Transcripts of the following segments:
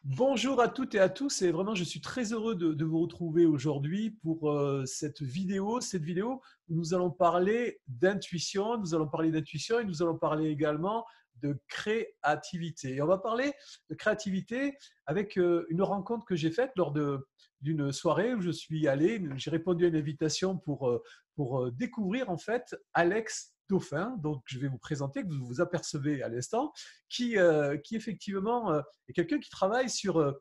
Bonjour à toutes et à tous, et vraiment je suis très heureux de vous retrouver aujourd'hui pour cette vidéo. Cette vidéo où nous allons parler d'intuition, et nous allons parler également de créativité. Et on va parler de créativité avec une rencontre que j'ai faite d'une soirée où je suis allé, j'ai répondu à une invitation pour découvrir en fait Alex Dauphin, donc je vais vous présenter, que vous vous apercevez à l'instant, qui effectivement et quelqu'un qui travaille sur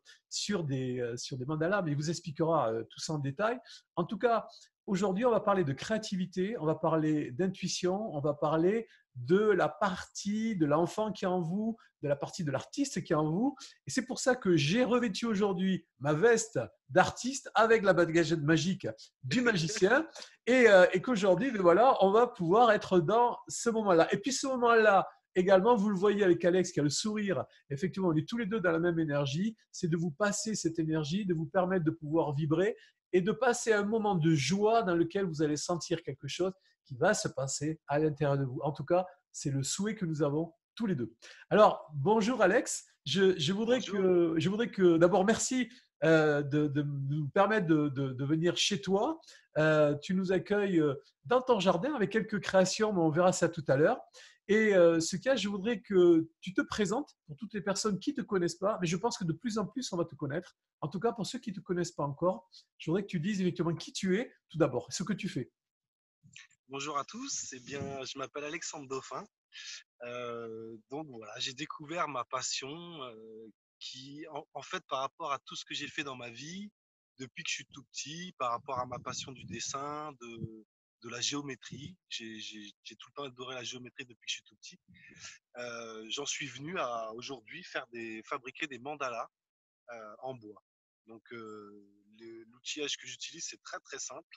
des mandalas, mais il vous expliquera tout ça en détail. En tout cas, aujourd'hui, on va parler de créativité, on va parler d'intuition, on va parler de la partie de l'enfant qui est en vous, de la partie de l'artiste qui est en vous. Et c'est pour ça que j'ai revêtu aujourd'hui ma veste d'artiste avec la baguette magique du magicien et qu'aujourd'hui, ben voilà, on va pouvoir être dans ce moment-là. Et puis ce moment-là, également, vous le voyez avec Alex qui a le sourire. Effectivement, on est tous les deux dans la même énergie. C'est de vous passer cette énergie, de vous permettre de pouvoir vibrer et de passer un moment de joie dans lequel vous allez sentir quelque chose qui va se passer à l'intérieur de vous. En tout cas, c'est le souhait que nous avons tous les deux. Alors, bonjour Alex. Bonjour. Je voudrais que d'abord, merci de nous permettre de venir chez toi. Tu nous accueilles dans ton jardin avec quelques créations, mais on verra ça tout à l'heure. Et ce cas, je voudrais que tu te présentes pour toutes les personnes qui ne te connaissent pas, mais je pense que de plus en plus, on va te connaître. En tout cas, pour ceux qui ne te connaissent pas encore, je voudrais que tu dises effectivement qui tu es, tout d'abord, ce que tu fais. Bonjour à tous. Eh bien, je m'appelle Alexandre Dauphin. Donc voilà, j'ai découvert ma passion qui, en fait, par rapport à tout ce que j'ai fait dans ma vie depuis que je suis tout petit, par rapport à ma passion du dessin, de la géométrie. J'ai tout le temps adoré la géométrie depuis que je suis tout petit. J'en suis venu à aujourd'hui fabriquer des mandalas en bois. Donc, l'outillage que j'utilise, c'est très très simple.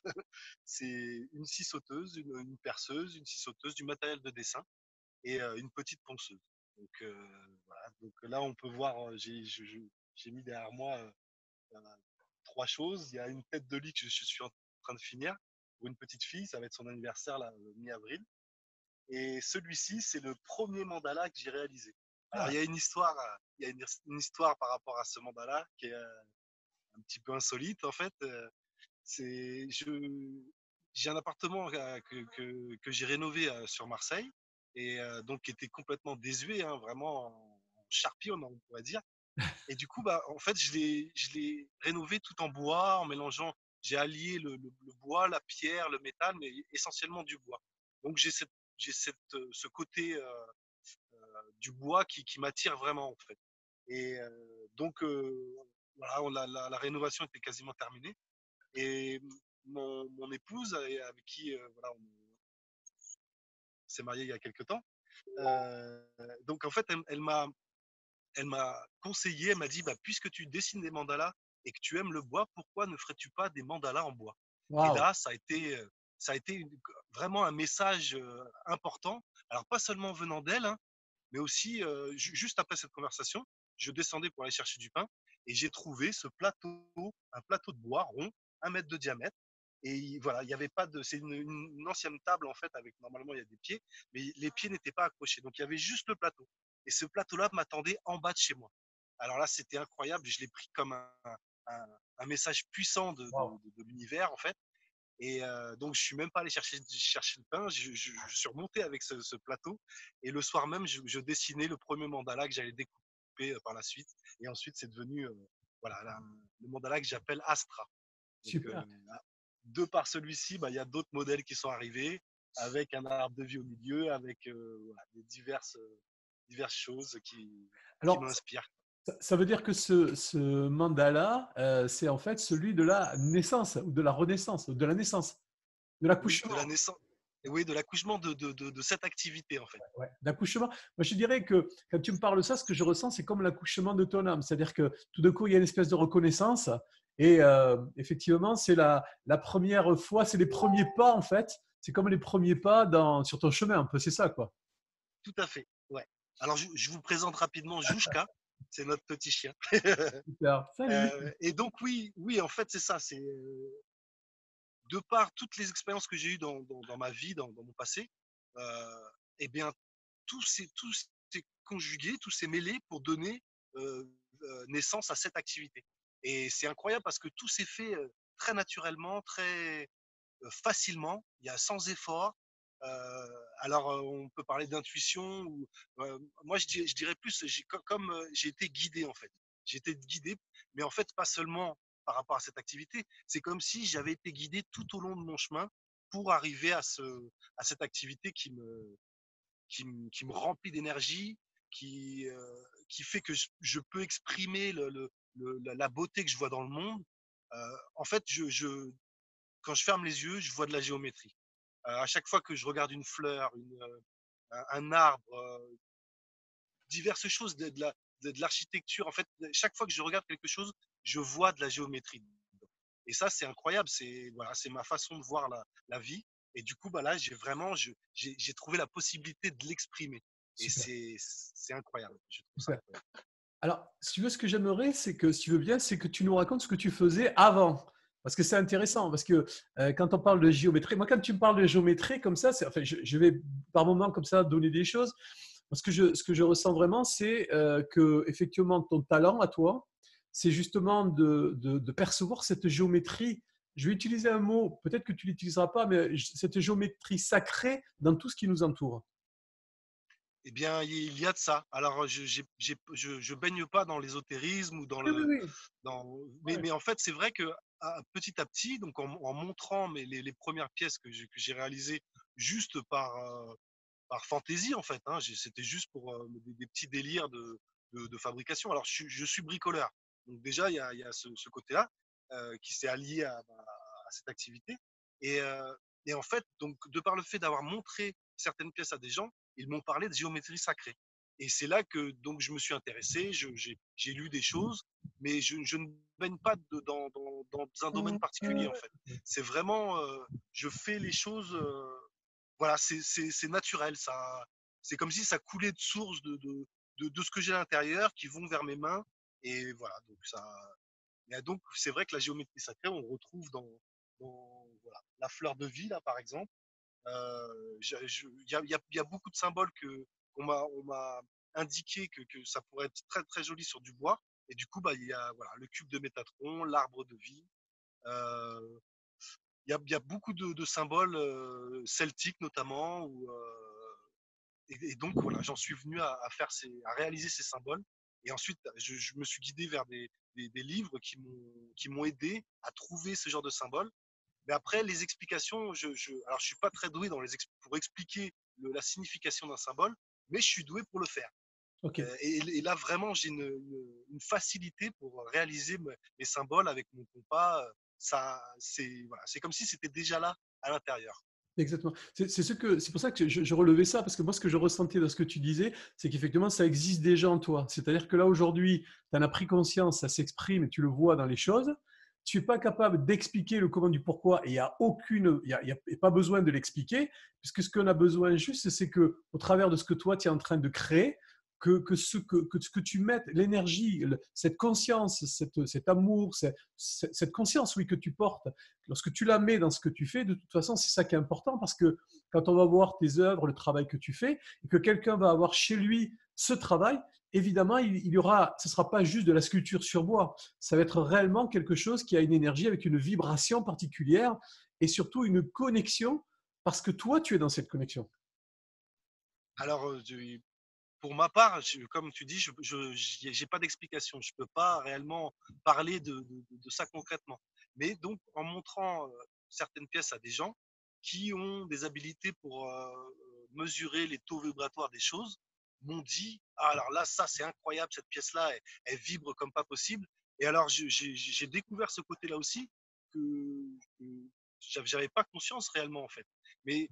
C'est une scie sauteuse, une perceuse, une scie sauteuse, du matériel de dessin et une petite ponceuse. Donc, voilà. Donc là, on peut voir, j'ai mis derrière moi trois choses. Il y a une tête de lit que je suis en train de finir pour une petite fille. Ça va être son anniversaire là, mi-avril. Et celui-ci, c'est le premier mandala que j'ai réalisé. Alors, Ah, il y a une histoire par rapport à ce mandala qui est un petit peu insolite en fait. C'est j'ai un appartement que j'ai rénové sur Marseille et donc qui était complètement désuet, hein, vraiment en charpie, on pourrait dire. Et du coup, bah, en fait, je l'ai rénové tout en bois, en mélangeant. J'ai allié le bois, la pierre, le métal, mais essentiellement du bois. Donc ce côté du bois qui m'attire vraiment en fait. Et donc voilà, la rénovation était quasiment terminée. Et mon épouse, avec qui voilà, on s'est marié il y a quelques temps, euh, donc en fait, elle m'a conseillé, elle m'a dit, bah, puisque tu dessines des mandalas et que tu aimes le bois, pourquoi ne ferais-tu pas des mandalas en bois? Et waouh. là, ça a été vraiment un message important. Alors pas seulement venant d'elle, hein, mais aussi juste après cette conversation, je descendais pour aller chercher du pain et j'ai trouvé ce plateau, un plateau de bois rond, 1 mètre de diamètre. Et voilà, il y avait pas de, c'est une ancienne table en fait avec normalement il y a des pieds, mais les pieds n'étaient pas accrochés, donc il y avait juste le plateau. Et ce plateau-là m'attendait en bas de chez moi. Alors là, c'était incroyable. Je l'ai pris comme un, un message puissant de l'univers en fait. Et donc, je suis même pas allé chercher le pain. Je suis remonté avec ce plateau. Et le soir même, je dessinais le premier mandala que j'allais découper par la suite. Et ensuite, c'est devenu voilà, le mandala que j'appelle Astra. Donc, Super. de par celui-ci, bah, il y a d'autres modèles qui sont arrivés avec un arbre de vie au milieu, avec voilà, des diverses choses qui Alors, m'inspirent. ça veut dire que ce mandala, c'est en fait celui de la naissance ou de la renaissance, ou de la naissance, de Oui, de la l'accouchement. naissance. Oui, de l'accouchement de cette activité, en fait. Ouais, d'accouchement. Moi, je dirais que quand tu me parles de ça, ce que je ressens, c'est comme l'accouchement de ton âme. C'est-à-dire que tout d'un coup, il y a une espèce de reconnaissance. Et effectivement, c'est la première fois, c'est les premiers pas, en fait. C'est comme les premiers pas sur ton chemin, un peu. C'est ça, quoi. Tout à fait. Ouais. Alors, je vous présente rapidement Jouchka. C'est notre petit chien. Super. Salut. Et donc, oui, oui, en fait, c'est ça. C'est de par toutes les expériences que j'ai eues dans ma vie, dans mon passé, eh bien, tout s'est conjugué, tout s'est mêlé pour donner naissance à cette activité. Et c'est incroyable parce que tout s'est fait très naturellement, très facilement, il y a sans effort. Alors, on peut parler d'intuition. Moi, je dirais plus, comme j'ai été guidé en fait. J'ai été guidé, mais en fait, pas seulement par rapport à cette activité. C'est comme si j'avais été guidé tout au long de mon chemin pour arriver à cette activité qui me remplit d'énergie, qui fait que je peux exprimer la beauté que je vois dans le monde. En fait, quand je ferme les yeux, je vois de la géométrie. À chaque fois que je regarde une fleur, un arbre, diverses choses, de l'architecture. En fait, chaque fois que je regarde quelque chose, je vois de la géométrie. Et ça, c'est incroyable. C'est voilà, c'est ma façon de voir la vie. Et du coup, bah là, j'ai trouvé la possibilité de l'exprimer. Et Super, c'est incroyable. Je trouve ça super. incroyable. Alors, si tu veux, ce que j'aimerais, c'est que, si tu veux bien, c'est que tu nous racontes ce que tu faisais avant. Parce que c'est intéressant, parce que quand on parle de géométrie, moi, quand tu me parles de géométrie comme ça, enfin, je vais par moments comme ça donner des choses. Ce que je ressens vraiment, c'est que effectivement, ton talent à toi, c'est justement de percevoir cette géométrie. Je vais utiliser un mot, peut-être que tu l'utiliseras pas, mais cette géométrie sacrée dans tout ce qui nous entoure. Eh bien, il y a de ça. Alors, je baigne pas dans l'ésotérisme ou Oui, oui, oui. Ouais. mais en fait, c'est vrai que petit à petit, donc en montrant les premières pièces que j'ai réalisées juste par fantaisie, en fait, hein, c'était juste pour des petits délires de fabrication. Alors, je suis bricoleur. Donc, déjà, il y a ce côté-là qui s'est allié à cette activité. Et, euh, et en fait, donc, de par le fait d'avoir montré certaines pièces à des gens, ils m'ont parlé de géométrie sacrée. Et c'est là que donc je me suis intéressé, j'ai lu des choses, mais je ne baigne pas dans un domaine particulier en fait. C'est vraiment, je fais les choses, voilà, c'est naturel, ça, c'est comme si ça coulait de source de ce que j'ai à l'intérieur qui vont vers mes mains. Et voilà, donc ça, et donc c'est vrai que la géométrie sacrée, on retrouve voilà, la fleur de vie là par exemple. Il y a beaucoup de symboles on m'a indiqué que ça pourrait être très très joli sur du bois. Et du coup, bah, il y a voilà, le cube de Métatron, l'arbre de vie. Euh, il y a beaucoup de symboles celtiques notamment. Et donc voilà, j'en suis venu à réaliser ces symboles. Et ensuite, je me suis guidé vers des livres qui m'ont aidé à trouver ce genre de symboles. Mais après, les explications, alors je suis pas très doué pour expliquer la signification d'un symbole, mais je suis doué pour le faire. Ok. Et là, vraiment, j'ai une facilité pour réaliser mes symboles avec mon compas. Ça, c'est voilà, c'est comme si c'était déjà là à l'intérieur. Exactement. C'est pour ça que je relevais ça, parce que moi, ce que je ressentais dans ce que tu disais, c'est qu'effectivement, ça existe déjà en toi. C'est-à-dire que là, aujourd'hui, tu en as pris conscience, ça s'exprime et tu le vois dans les choses. Tu n'es pas capable d'expliquer le comment du pourquoi et il y a pas besoin de l'expliquer, puisque ce qu'on a besoin juste, c'est que, au travers de ce que toi, tu es en train de créer, que ce que tu mettes, l'énergie, cette conscience, cet amour, cette conscience, oui, que tu portes, lorsque tu la mets dans ce que tu fais, de toute façon, c'est ça qui est important parce que quand on va voir tes œuvres, le travail que tu fais, et que quelqu'un va avoir chez lui ce travail, évidemment, il y aura, ce ne sera pas juste de la sculpture sur bois, ça va être réellement quelque chose qui a une énergie avec une vibration particulière et surtout une connexion parce que toi, tu es dans cette connexion. Alors, pour ma part, comme tu dis, je n'ai pas d'explication. Je ne peux pas réellement parler de ça concrètement. Mais donc, en montrant certaines pièces à des gens qui ont des habilités pour mesurer les taux vibratoires des choses, m'ont dit, ah, alors là, ça, c'est incroyable, cette pièce-là, elle vibre comme pas possible. Et alors, j'ai découvert ce côté-là aussi que, que j'avais pas conscience réellement, en fait. Mais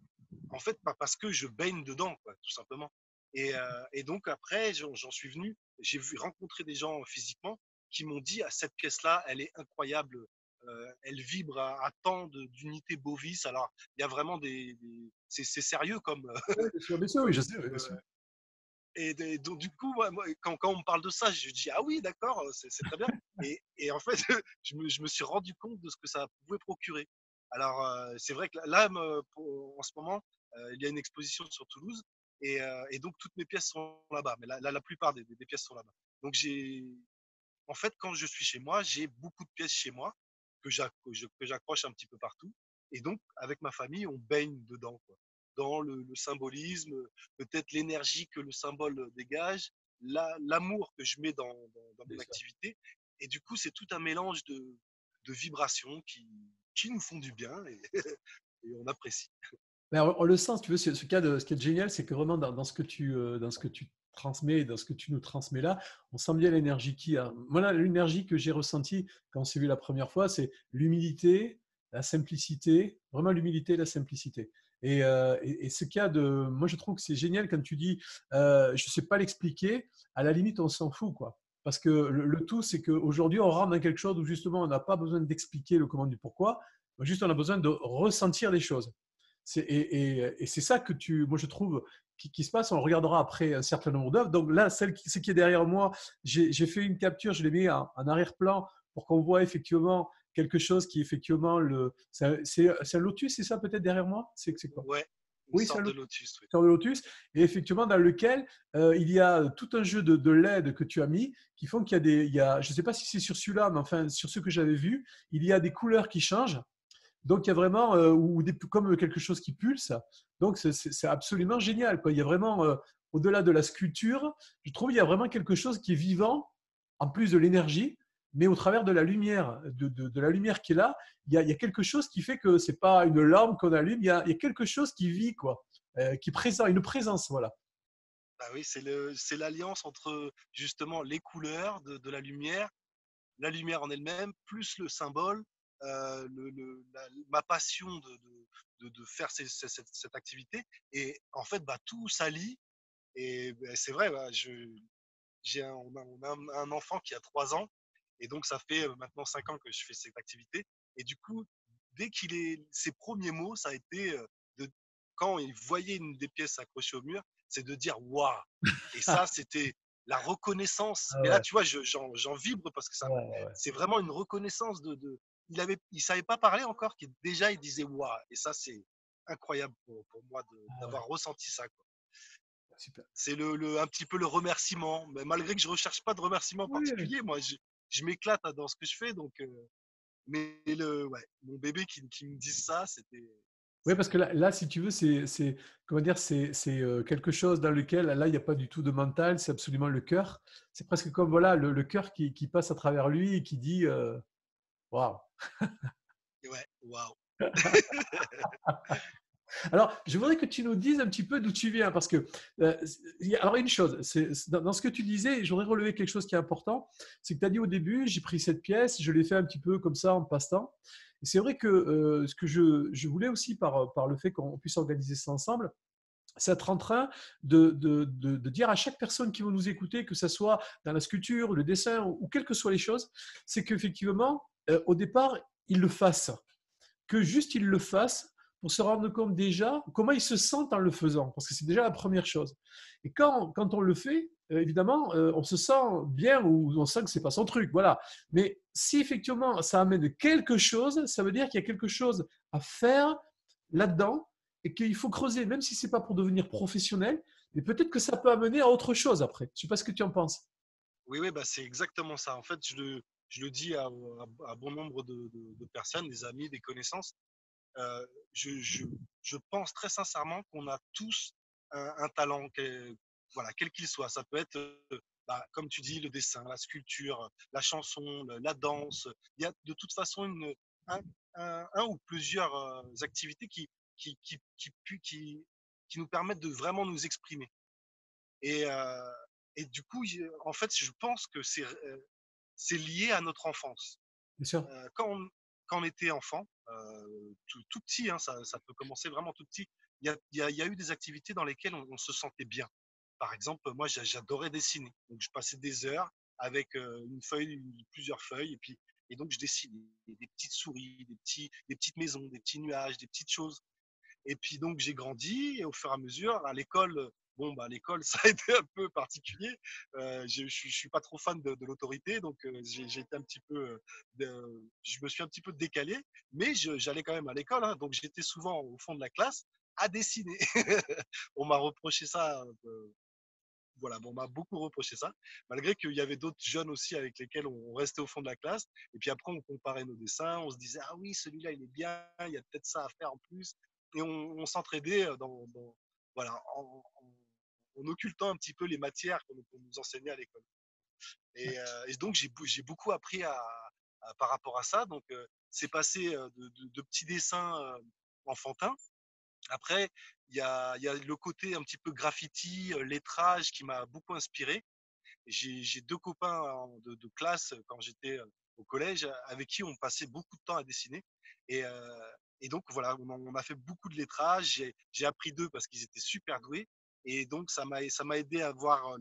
en fait, pas parce que je baigne dedans, quoi, tout simplement. Et donc après, j'en suis venu, j'ai vu rencontrer des gens physiquement qui m'ont dit, ah, cette pièce-là, elle est incroyable, elle vibre à tant d'unités bovis. Alors, il y a vraiment c'est sérieux comme, Oui, bien sûr, oui, je sais, oui, comme bien sûr. donc du coup, moi, quand on me parle de ça, je dis, ah oui, d'accord, c'est très bien. Et en fait, je me suis rendu compte de ce que ça pouvait procurer. Alors, c'est vrai que là, en ce moment, il y a une exposition sur Toulouse et donc toutes mes pièces sont là-bas. Mais la plupart des pièces sont là-bas. Donc en fait, quand je suis chez moi, j'ai beaucoup de pièces chez moi que j'accroche un petit peu partout. Et donc, avec ma famille, on baigne dedans, quoi. Dans le symbolisme, peut-être l'énergie que le symbole dégage, l'amour que je mets dans Bien mon sûr. activité. Et du coup, c'est tout un mélange de vibrations qui nous font du bien et on apprécie. Mais on le sent, si tu veux, ce qui est génial, c'est que vraiment dans ce que tu transmets, dans ce que tu nous transmets là, on sent bien l'énergie qu'il y a. Moi, là, l'énergie que j'ai ressentie quand on s'est vu la première fois, c'est l'humilité, la simplicité, vraiment l'humilité et la simplicité. Et ce qu'il y a de, moi, je trouve que c'est génial quand tu dis, je ne sais pas l'expliquer, à la limite, on s'en fout, quoi. Parce que le tout, c'est qu'aujourd'hui, on rentre dans quelque chose où justement, on n'a pas besoin d'expliquer le comment du pourquoi, juste on a besoin de ressentir les choses. Et c'est ça que moi je trouve qui se passe. On le regardera après un certain nombre d'œuvres. Donc là, ce qui est derrière moi, j'ai fait une capture, je l'ai mis en arrière-plan pour qu'on voit effectivement quelque chose qui effectivement c'est un lotus, c'est ça peut-être derrière moi. C'est quoi? Ouais, une Oui, c'est un sorte de lotus. lotus, oui. C'est un lotus, et effectivement dans lequel il y a tout un jeu de LED que tu as mis qui font qu'il y a je ne sais pas si c'est sur celui-là, mais enfin sur ceux que j'avais vus, il y a des couleurs qui changent. Donc, il y a vraiment, comme quelque chose qui pulse. Donc, c'est absolument génial, quoi. Il y a vraiment, au-delà de la sculpture, je trouve il y a vraiment quelque chose qui est vivant, en plus de l'énergie, mais au travers de la lumière, de la lumière qui est là, il y a quelque chose qui fait que c'est pas une lampe qu'on allume, il y a quelque chose qui vit, quoi, qui est présent, une présence, voilà. Bah oui, c'est l'alliance entre justement les couleurs de la lumière en elle-même, plus le symbole, ma passion de faire cette activité. Et en fait, bah, tout s'allie. Et bah, c'est vrai, bah, on a un enfant qui a 3 ans. Et donc, ça fait maintenant 5 ans que je fais cette activité. Et du coup, ses premiers mots, ça a été quand il voyait une des pièces accrochées au mur, c'est de dire waouh. Et ça, c'était la reconnaissance. Ah Mais là, ouais, tu vois, j'en vibre parce que ouais, ouais, ouais. c'est vraiment une reconnaissance il savait pas parler encore, qui déjà il disait waouh. Et ça, c'est incroyable pour moi Ah ouais, d'avoir ressenti ça, quoi. super. C'est un petit peu le remerciement. Mais malgré que je recherche pas de remerciement Oui. particulier, moi, je m'éclate dans ce que je fais. Donc, mais ouais, mon bébé qui me dise ça, Oui, parce que là, si tu veux, comment dire, c'est quelque chose dans lequel, là, il n'y a pas du tout de mental, c'est absolument le cœur. C'est presque comme, voilà, le cœur qui passe à travers lui et qui dit, waouh. ouais, waouh. Alors, je voudrais que tu nous dises un petit peu d'où tu viens, parce que, alors une chose, dans ce que tu disais, je voudrais relever quelque chose qui est important, c'est que tu as dit au début, j'ai pris cette pièce, je l'ai fait un petit peu comme ça en passe-temps. Et c'est vrai que ce que je voulais aussi par le fait qu'on puisse organiser ça ensemble, c'est être en train de dire à chaque personne qui va nous écouter, que ce soit dans la sculpture, le dessin ou quelles que soient les choses, c'est qu'effectivement, au départ, ils le fassent, que juste ils le fassent pour se rendre compte déjà comment ils se sentent en le faisant, parce que c'est déjà la première chose. Et quand on le fait, évidemment, on se sent bien ou on sent que c'est pas son truc, voilà. Mais si effectivement ça amène quelque chose, ça veut dire qu'il y a quelque chose à faire là-dedans et qu'il faut creuser, même si c'est pas pour devenir professionnel, mais peut-être que ça peut amener à autre chose après. Je sais pas ce que tu en penses. Oui, oui, bah, c'est exactement ça. En fait, je le dis à bon nombre de personnes, des amis, des connaissances. Euh, je, je, je pense très sincèrement qu'on a tous un talent, voilà, quel qu'il soit. Ça peut être, bah, comme tu dis, le dessin, la sculpture, la chanson, la danse. Il y a de toute façon un, un ou plusieurs activités qui nous permettent de vraiment nous exprimer. Et, euh, et du coup, en fait, je pense que c'est lié à notre enfance. Bien sûr. Euh, quand, on, quand on était enfant, tout petit, hein, ça peut commencer vraiment tout petit, il y a eu des activités dans lesquelles on se sentait bien. Par exemple, moi, j'adorais dessiner. Donc, je passais des heures avec une feuille, plusieurs feuilles, et donc je dessinais des petites souris, des petites maisons, des petits nuages, des petites choses. Et puis donc j'ai grandi et au fur et à mesure, à l'école, bon bah l'école ça a été un peu particulier. Je suis pas trop fan de l'autorité, donc j'ai été un petit peu, je me suis un petit peu décalé, mais j'allais quand même à l'école, hein, donc j'étais souvent au fond de la classe à dessiner. On m'a reproché ça voilà, bon, on m'a beaucoup reproché ça, malgré qu'il y avait d'autres jeunes aussi avec lesquels on restait au fond de la classe. Et puis après, on comparait nos dessins, on se disait, ah oui, celui-là, il est bien, il y a peut-être ça à faire en plus. Et on s'entraidait voilà, en occultant un petit peu les matières qu'on nous enseignait à l'école. Et donc, j'ai beaucoup appris par rapport à ça. Donc, c'est passé de petits dessins enfantins. Après, il y a le côté un petit peu graffiti, lettrage qui m'a beaucoup inspiré. J'ai deux copains de classe quand j'étais au collège avec qui on passait beaucoup de temps à dessiner. Et, euh, et donc, voilà, on a fait beaucoup de lettrage. J'ai appris d'eux parce qu'ils étaient super doués. Et donc, ça m'a aidé à voir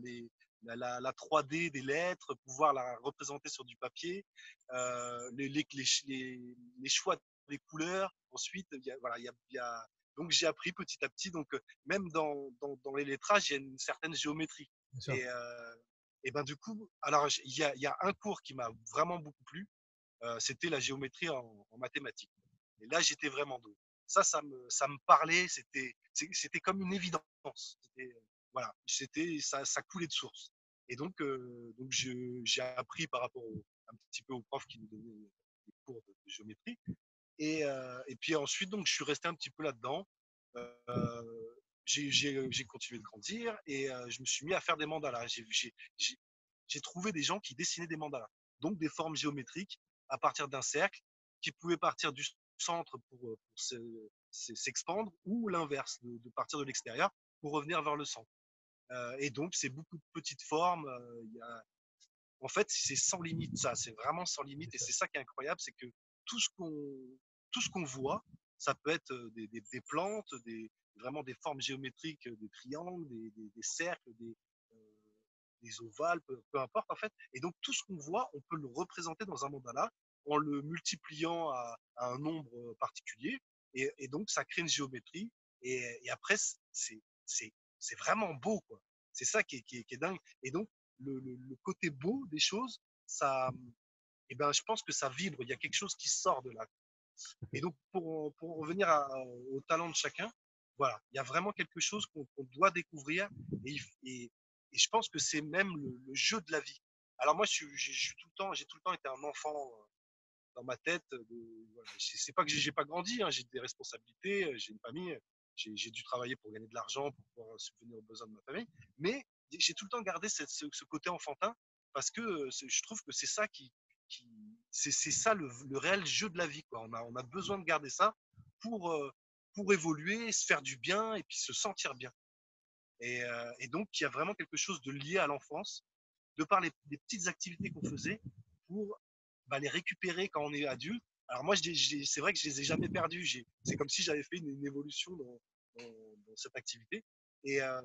la 3D des lettres, pouvoir la représenter sur du papier, les choix des couleurs. Ensuite, voilà, donc j'ai appris petit à petit. Donc, même dans les lettrages, il y a une certaine géométrie. Bien sûr. Et ben du coup, alors il y a un cours qui m'a vraiment beaucoup plu, c'était la géométrie en mathématiques. Et là, j'étais vraiment doué. Ça me parlait, c'était comme une évidence. Voilà, ça coulait de source. Et donc j'ai appris par rapport un petit peu au prof qui nous donnait des cours de géométrie. Et puis ensuite, donc, je suis resté un petit peu là-dedans. Euh, j'ai continué de grandir et je me suis mis à faire des mandalas. J'ai trouvé des gens qui dessinaient des mandalas, donc des formes géométriques à partir d'un cercle qui pouvaient partir du centre pour s'expandre ou l'inverse, de partir de l'extérieur pour revenir vers le centre. Et donc, c'est beaucoup de petites formes. En fait, c'est sans limite, ça. C'est vraiment sans limite. Et c'est ça qui est incroyable, c'est que tout ce qu'on tout ce qu'on voit, ça peut être des plantes, vraiment des formes géométriques, des triangles, des cercles, euh, des ovales, peu importe en fait. Et donc tout ce qu'on voit, on peut le représenter dans un mandala en le multipliant à un nombre particulier. Et donc ça crée une géométrie. Et après, c'est vraiment beau, quoi. C'est ça qui est dingue. Et donc le côté beau des choses, ça, eh ben, je pense que ça vibre. Il y a quelque chose qui sort de là. Et donc, pour revenir au talent de chacun, voilà, il y a vraiment quelque chose qu'on doit découvrir. Et, et, et, je pense que c'est même le jeu de la vie. Alors moi, j'ai tout le temps été un enfant dans ma tête. Voilà, c'est pas que j'ai pas grandi, hein, j'ai des responsabilités, j'ai une famille, j'ai dû travailler pour gagner de l'argent, pour pouvoir subvenir aux besoins de ma famille. Mais j'ai tout le temps gardé ce côté enfantin parce que je trouve que c'est ça qui c'est ça le réel jeu de la vie, quoi. On a besoin de garder ça pour évoluer, se faire du bien et puis se sentir bien. Et donc, il y a vraiment quelque chose de lié à l'enfance, de par les petites activités qu'on faisait pour les récupérer quand on est adulte. Alors moi, c'est vrai que je les ai jamais perdus. C'est comme si j'avais fait une évolution dans cette activité. Et, euh,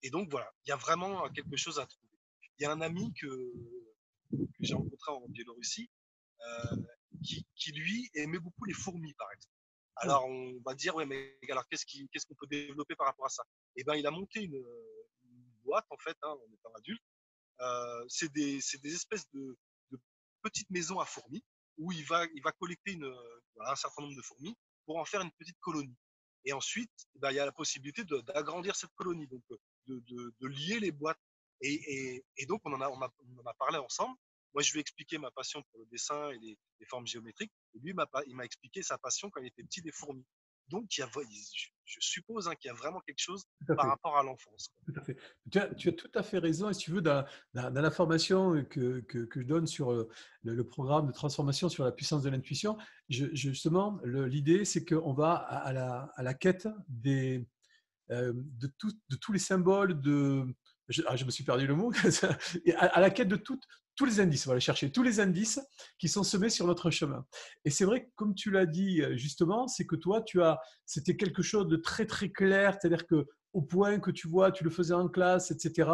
et donc voilà, il y a vraiment quelque chose à trouver. Il y a un ami que j'ai rencontré en Biélorussie euh, qui, lui, aimait beaucoup les fourmis, par exemple. Oh, Alors, on va dire, ouais, mais alors qu'est-ce qu'on peut développer par rapport à ça? Eh ben, il a monté une boîte, en fait, hein, en étant adulte. C'est des espèces de petites maisons à fourmis où il va collecter voilà, un certain nombre de fourmis pour en faire une petite colonie. Et ensuite, eh ben, il y a la possibilité d'agrandir cette colonie, donc de lier les boîtes. Et donc, on en a parlé ensemble. Moi, je lui ai expliqué ma passion pour le dessin et les formes géométriques. Et lui, il m'a expliqué sa passion quand il était petit des fourmis. Donc, je suppose hein, qu'il y a vraiment quelque chose tout à par fait. rapport à l'enfance. Tout à fait. Tu as tout à fait raison. Et si tu veux, dans la formation que je donne sur le programme de transformation sur la puissance de l'intuition, justement, l'idée, c'est qu'on va à la quête de tous les symboles je me suis perdu le mot, à la quête de tous les indices, on va aller chercher tous les indices qui sont semés sur notre chemin. Et c'est vrai que, comme tu l'as dit justement, c'est que toi, c'était quelque chose de très très clair, c'est-à-dire que au point que tu vois, tu le faisais en classe, etc.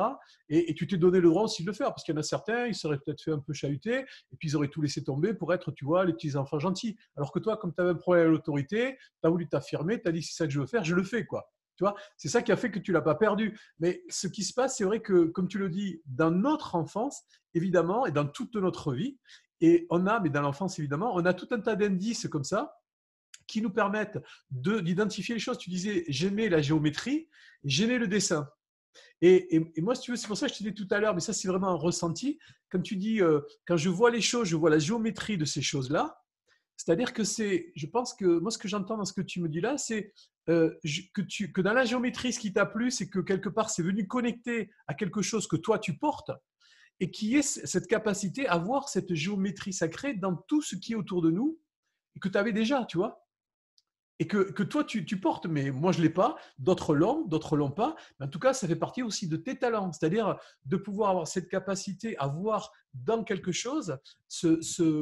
Et tu t'es donné le droit aussi de le faire, parce qu'il y en a certains, ils seraient peut-être fait un peu chahuter, et puis ils auraient tout laissé tomber pour être, tu vois, les petits enfants gentils. Alors que toi, comme tu avais un problème à l'autorité, tu as voulu t'affirmer, tu as dit, c'est ça que je veux faire, je le fais, quoi. Tu vois, c'est ça qui a fait que tu l'as pas perdu. Mais ce qui se passe, c'est vrai que, comme tu le dis, dans notre enfance, évidemment, et dans toute notre vie, mais dans l'enfance, évidemment, on a tout un tas d'indices comme ça qui nous permettent d'identifier les choses. Tu disais, j'aimais la géométrie, j'aimais le dessin. Et moi, si tu veux, c'est pour ça que je te dis tout à l'heure, mais ça, c'est vraiment un ressenti. Quand tu dis, quand je vois les choses, je vois la géométrie de ces choses-là. C'est-à-dire que je pense que moi, ce que j'entends dans ce que tu me dis là, c'est que dans la géométrie, ce qui t'a plu, c'est que quelque part, c'est venu connecter à quelque chose que toi, tu portes et qui est cette capacité à voir cette géométrie sacrée dans tout ce qui est autour de nous et que tu avais déjà, tu vois. Et que toi, tu portes, mais moi, je ne l'ai pas, d'autres l'ont pas. Mais en tout cas, ça fait partie aussi de tes talents, c'est-à-dire de pouvoir avoir cette capacité à voir dans quelque chose,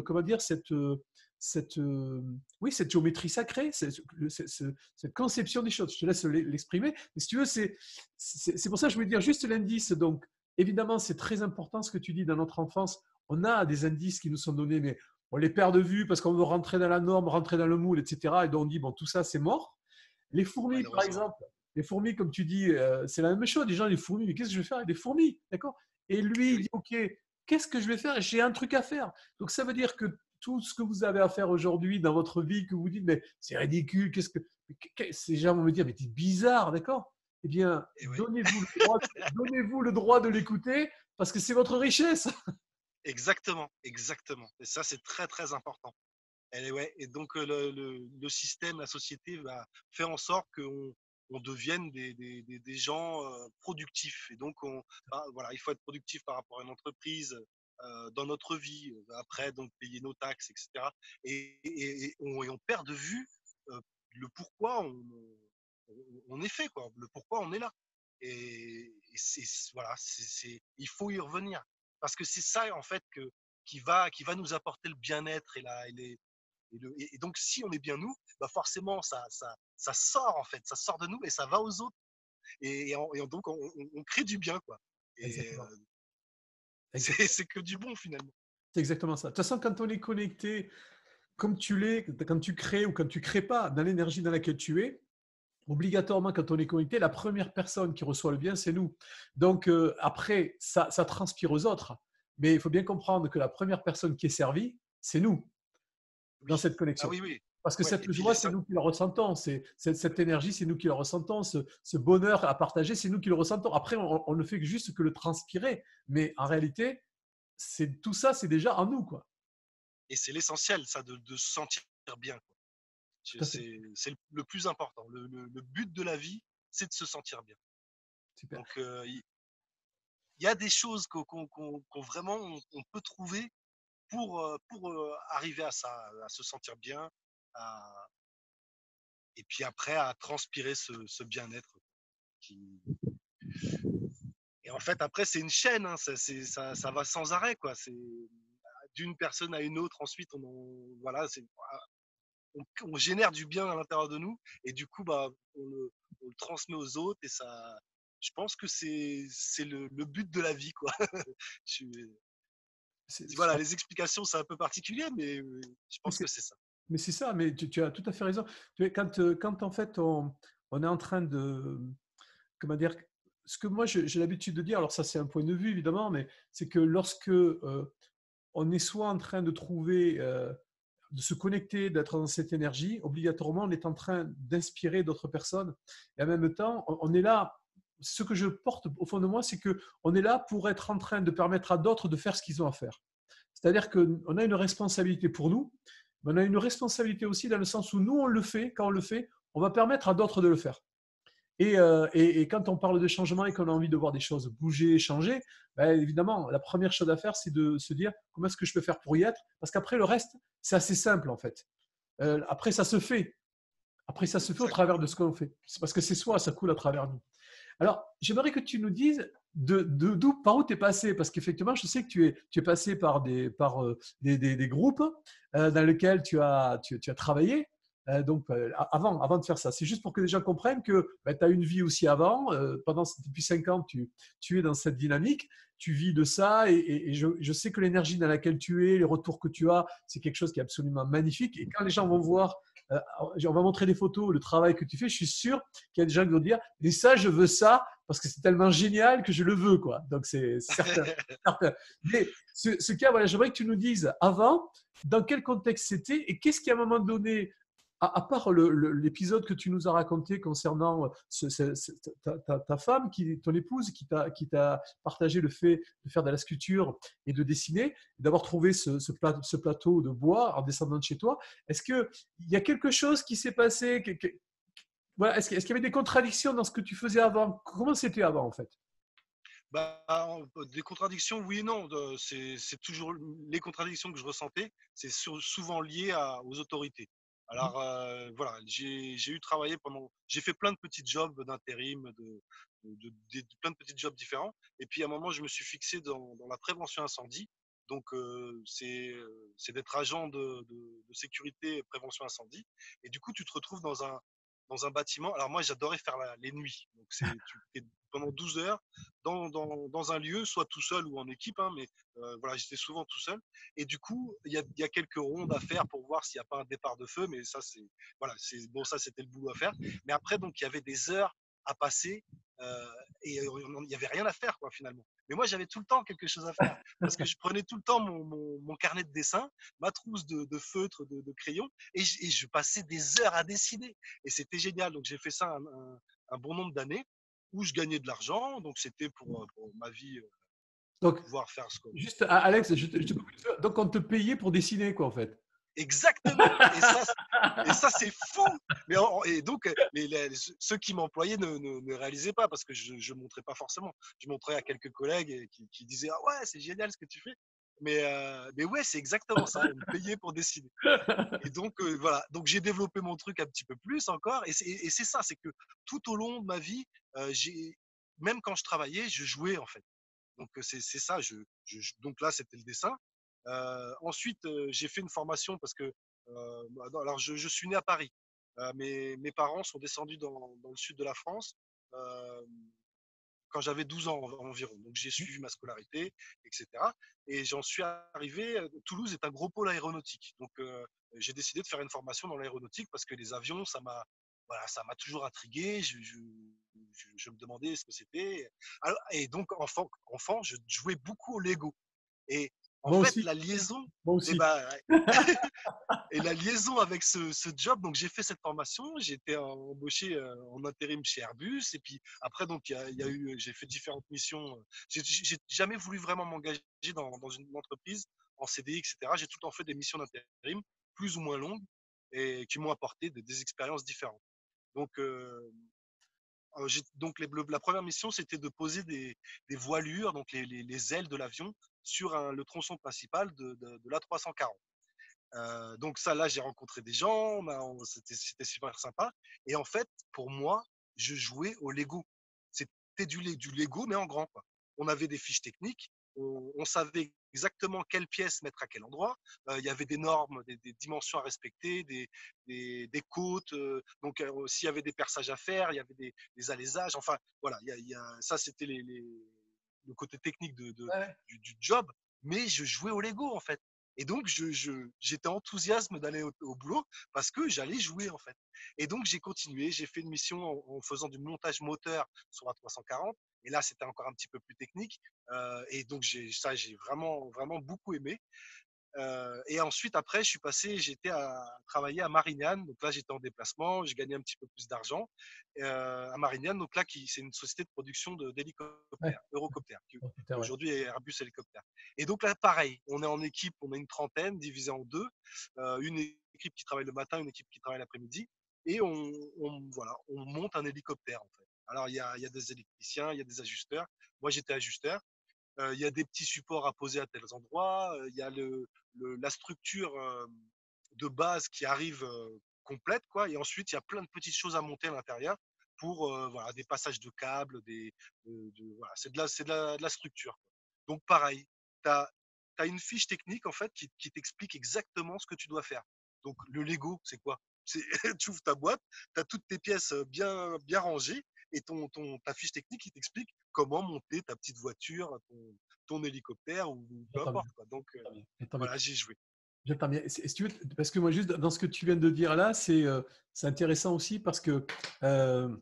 comment dire, cette, oui, cette géométrie sacrée, cette conception des choses. Je te laisse l'exprimer. Mais si tu veux, c'est pour ça que je voulais dire juste l'indice. Donc, évidemment, c'est très important ce que tu dis dans notre enfance. On a des indices qui nous sont donnés, mais on les perd de vue parce qu'on veut rentrer dans la norme, rentrer dans le moule, etc. Et donc on dit, bon, tout ça, c'est mort. Les fourmis, par malheureusement. exemple, les fourmis, comme tu dis, c'est la même chose. Les gens, les fourmis, mais qu'est-ce que je vais faire avec des fourmis? D'accord? Et lui, Eh il oui, dit, OK, qu'est-ce que je vais faire? J'ai un truc à faire. Donc ça veut dire que tout ce que vous avez à faire aujourd'hui dans votre vie, que vous dites, mais c'est ridicule, ces gens vont me dire, mais c'est bizarre, d'accord? Eh bien, eh oui. donnez-vous le droit de l'écouter parce que c'est votre richesse. Exactement, exactement. Et ça, c'est très, très important. Ouais. Et donc, le système, la société va faire en sorte qu'on devienne des gens productifs. Et donc, voilà, il faut être productif par rapport à une entreprise, dans notre vie, après, donc payer nos taxes, etc. Et on perd de vue euh, le pourquoi on est fait, quoi, le pourquoi on est là. Voilà, il faut y revenir. Parce que c'est ça, en fait, qui va nous apporter le bien-être et donc, si on est bien nous, bah forcément, ça sort, en fait, ça sort de nous et ça va aux autres. Donc, on crée du bien, quoi. Et Exactement. Exactement. c'est que du bon, finalement. C'est exactement ça. De toute façon, quand on est connecté, comme tu l'es, quand tu crées ou quand tu ne crées pas, dans l'énergie dans laquelle tu es, obligatoirement, quand on est connecté, la première personne qui reçoit le bien, c'est nous. Donc, après, ça transpire aux autres. Mais il faut bien comprendre que la première personne qui est servie, c'est nous, dans Oui. cette Ah connexion. oui, oui. Parce que Ouais. cette Et puis, joie, c'est nous qui la ressentons. Cette énergie, c'est nous qui la ressentons. Ce bonheur à partager, c'est nous qui le ressentons. Après, on ne fait que juste que le transpirer. Mais en réalité, tout ça, c'est déjà en nous, quoi. et c'est l'essentiel, ça, de se sentir bien, quoi. Tout à fait. C'est le plus important. Le but de la vie, c'est de se sentir bien. Super. Donc, il y a des choses qu'on vraiment on peut trouver pour arriver à ça, à se sentir bien, à, et puis après à transpirer ce bien-être. Qui... Et en fait, après, c'est une chaîne, hein, ça va sans arrêt, quoi. C'est d'une personne à une autre, ensuite, voilà, on génère du bien à l'intérieur de nous, et du coup, bah, on le transmet aux autres, et ça, je pense que c'est le but de la vie, quoi. Je, voilà, les explications, c'est un peu particulier, mais je pense que c'est ça. Mais c'est ça, mais tu as tout à fait raison. Tu vois, quand en fait on est en train de, comment dire, ce que moi j'ai l'habitude de dire, alors ça c'est un point de vue évidemment, mais c'est que lorsque on est soit en train de trouver, de se connecter, d'être dans cette énergie, obligatoirement on est en train d'inspirer d'autres personnes. Et en même temps, on est là, ce que je porte au fond de moi, c'est qu'on est là pour être en train de permettre à d'autres de faire ce qu'ils ont à faire. C'est-à-dire qu'on a une responsabilité pour nous, mais on a une responsabilité aussi dans le sens où nous, on le fait, quand on le fait, on va permettre à d'autres de le faire. Et quand on parle de changement et qu'on a envie de voir des choses bouger, changer, ben évidemment, la première chose à faire, c'est de se dire comment est-ce que je peux faire pour y être. Parce qu'après, le reste, c'est assez simple en fait. Après, ça se fait. Après, ça se fait au travers de ce qu'on fait. C'est parce que c'est soi, ça coule à travers nous. Alors, j'aimerais que tu nous dises par où tu es passé, parce qu'effectivement, je sais que tu es passé par des groupes dans lesquels tu as travaillé. Donc, avant de faire ça, c'est juste pour que les gens comprennent que ben, tu as une vie aussi avant. Depuis 5 ans, tu es dans cette dynamique, tu vis de ça, et je sais que l'énergie dans laquelle tu es, les retours que tu as, c'est quelque chose qui est absolument magnifique. Et quand les gens vont voir, on va montrer des photos, le travail que tu fais, je suis sûr qu'il y a des gens qui vont dire, mais ça, je veux ça, parce que c'est tellement génial que je le veux, quoi. Donc, c'est certain, certain. Mais ce cas, voilà, j'aimerais que tu nous dises avant, dans quel contexte c'était et qu'est-ce qui, à un moment donné, à part l'épisode que tu nous as raconté concernant ta femme, ton épouse, qui t'a partagé le fait de faire de la sculpture et de dessiner, d'avoir trouvé ce plateau de bois en descendant de chez toi, est-ce qu'il y a quelque chose qui s'est passé voilà, est-ce qu'il y avait des contradictions dans ce que tu faisais avant? Comment c'était avant, en fait? Bah, des contradictions, oui et non. C'est toujours les contradictions que je ressentais, c'est souvent lié aux autorités. Alors voilà, j'ai fait plein de petits jobs d'intérim, plein de petits jobs différents. Et puis à un moment, je me suis fixé dans la prévention incendie. Donc c'est d'être agent de sécurité et prévention incendie. Et du coup, tu te retrouves dans un bâtiment. Alors moi, j'adorais faire les nuits. Donc tu es pendant 12 heures dans un lieu, soit tout seul ou en équipe, hein, mais voilà, j'étais souvent tout seul. Et du coup, il y a quelques rondes à faire pour voir s'il n'y a pas un départ de feu, mais ça, voilà, bon, ça, c'était le boulot à faire. Mais après, donc, il y avait des heures à passer et il n'y avait rien à faire, quoi, finalement. Mais moi, j'avais tout le temps quelque chose à faire parce que je prenais tout le temps mon carnet de dessin, ma trousse de feutre, de crayon, et je passais des heures à dessiner. Et c'était génial. Donc, j'ai fait ça un bon nombre d'années où je gagnais de l'argent. Donc, c'était pour ma vie, Donc, pouvoir faire ce que. juste, Alex, je te coupe une seconde. Donc, on te payait pour dessiner, quoi, en fait. Exactement. Et ça c'est fou. Et donc, ceux qui m'employaient ne réalisaient pas parce que je ne montrais pas forcément. Je montrais à quelques collègues qui disaient ah ouais, c'est génial ce que tu fais. Mais ouais, c'est exactement ça. On me payait pour dessiner. Et donc, voilà. Donc, j'ai développé mon truc un petit peu plus encore. Et c'est ça, c'est que tout au long de ma vie, même quand je travaillais, je jouais en fait. Donc, c'est ça. Donc là, c'était le dessin. Ensuite, j'ai fait une formation parce que, alors, je suis né à Paris. Mes parents sont descendus dans le sud de la France quand j'avais 12 ans environ. Donc, j'ai suivi ma scolarité, etc. Et j'en suis arrivé. Toulouse est un gros pôle aéronautique. Donc, j'ai décidé de faire une formation dans l'aéronautique parce que les avions, voilà, ça m'a toujours intrigué. Je me demandais ce que c'était. Et donc, enfant, je jouais beaucoup au Lego. Et en Moi fait, aussi. la liaison, Moi et aussi. ben, et la liaison avec ce job, donc j'ai fait cette formation, j'ai été embauché en intérim chez Airbus, et puis après, donc j'ai fait différentes missions. J'ai jamais voulu vraiment m'engager dans une entreprise en CDI, etc. J'ai tout le temps fait des missions d'intérim, plus ou moins longues, et qui m'ont apporté des expériences différentes. Donc, donc la première mission, c'était de poser des voilures, donc les ailes de l'avion, sur le tronçon principal de l'A340. Donc ça, là, j'ai rencontré des gens, c'était super sympa. Et en fait, pour moi, je jouais au Lego. C'était du Lego, mais en grand, quoi. On avait des fiches techniques, on savait exactement quelle pièce mettre à quel endroit. Il y avait des normes, des dimensions à respecter, des côtes. Donc, s'il y avait des perçages à faire, il y avait des alaisages. Enfin, voilà, ça, c'était le côté technique Ouais. du job. Mais je jouais au Lego, en fait. Et donc, j'étais enthousiaste d'aller au boulot parce que j'allais jouer, en fait. Et donc, j'ai continué. J'ai fait une mission en faisant du montage moteur sur la 340. Et là, c'était encore un petit peu plus technique. Et donc, j'ai vraiment, vraiment beaucoup aimé. Et ensuite, après, j'étais à travailler à Marignane. Donc là, j'étais en déplacement, j'ai gagné un petit peu plus d'argent à Marignane. Donc là, c'est une société de production Ouais. d'hélicoptères, Eurocopters, qui Ouais. aujourd'hui est Airbus Hélicoptère. Et donc là, pareil, on est en équipe, on est une trentaine, divisée en deux. Une équipe qui travaille le matin, une équipe qui travaille l'après-midi. Et voilà, on monte un hélicoptère, en fait. Alors, il y a des électriciens, il y a des ajusteurs. Moi, j'étais ajusteur. Il y a des petits supports à poser à tels endroits. Il y a la structure de base qui arrive complète, quoi. Et ensuite, il y a plein de petites choses à monter à l'intérieur pour voilà, des passages de câbles, voilà, c'est de la structure, quoi. Donc, pareil, tu as une fiche technique en fait qui t'explique exactement ce que tu dois faire. Donc, le Lego, c'est quoi? Tu ouvres ta boîte, tu as toutes tes pièces bien, bien rangées et ta fiche technique qui t'explique comment monter ta petite voiture, ton hélicoptère ou peu J'entends bien. importe, quoi. Donc, J'entends bien. J'entends bien. voilà, j'ai joué. J'entends bien. Si tu veux, parce que moi, juste dans ce que tu viens de dire là, c'est intéressant aussi parce que, euh,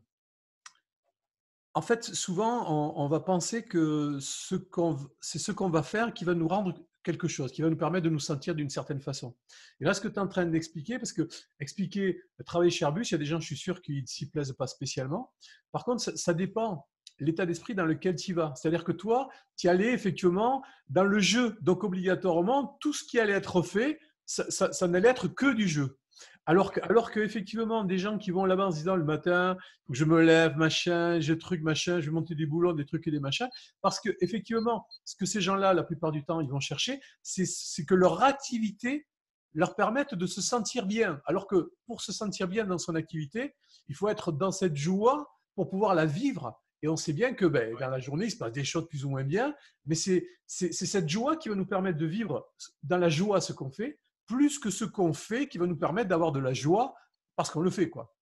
en fait, souvent, on va penser que c'est ce qu'on va faire qui va nous rendre quelque chose, qui va nous permettre de nous sentir d'une certaine façon. Et là, ce que tu es en train d'expliquer, parce que expliquer, travailler chez Airbus, il y a des gens, je suis sûr, qui ne s'y plaisent pas spécialement. Par contre, ça dépend l'état d'esprit dans lequel tu y vas. C'est-à-dire que toi, tu y allais effectivement dans le jeu. Donc, obligatoirement, tout ce qui allait être fait, ça n'allait être que du jeu. Alors que effectivement, des gens qui vont là-bas en se disant le matin, faut que je me lève, machin, j'ai truc, machin, je vais monter des boulons, des trucs et des machins, parce que effectivement, ce que ces gens-là, la plupart du temps, ils vont chercher, c'est que leur activité leur permette de se sentir bien. Alors que pour se sentir bien dans son activité, il faut être dans cette joie pour pouvoir la vivre. Et on sait bien que Ouais, dans la journée, il se passe des choses plus ou moins bien, mais c'est cette joie qui va nous permettre de vivre dans la joie ce qu'on fait, plus que ce qu'on fait qui va nous permettre d'avoir de la joie parce qu'on le fait, quoi.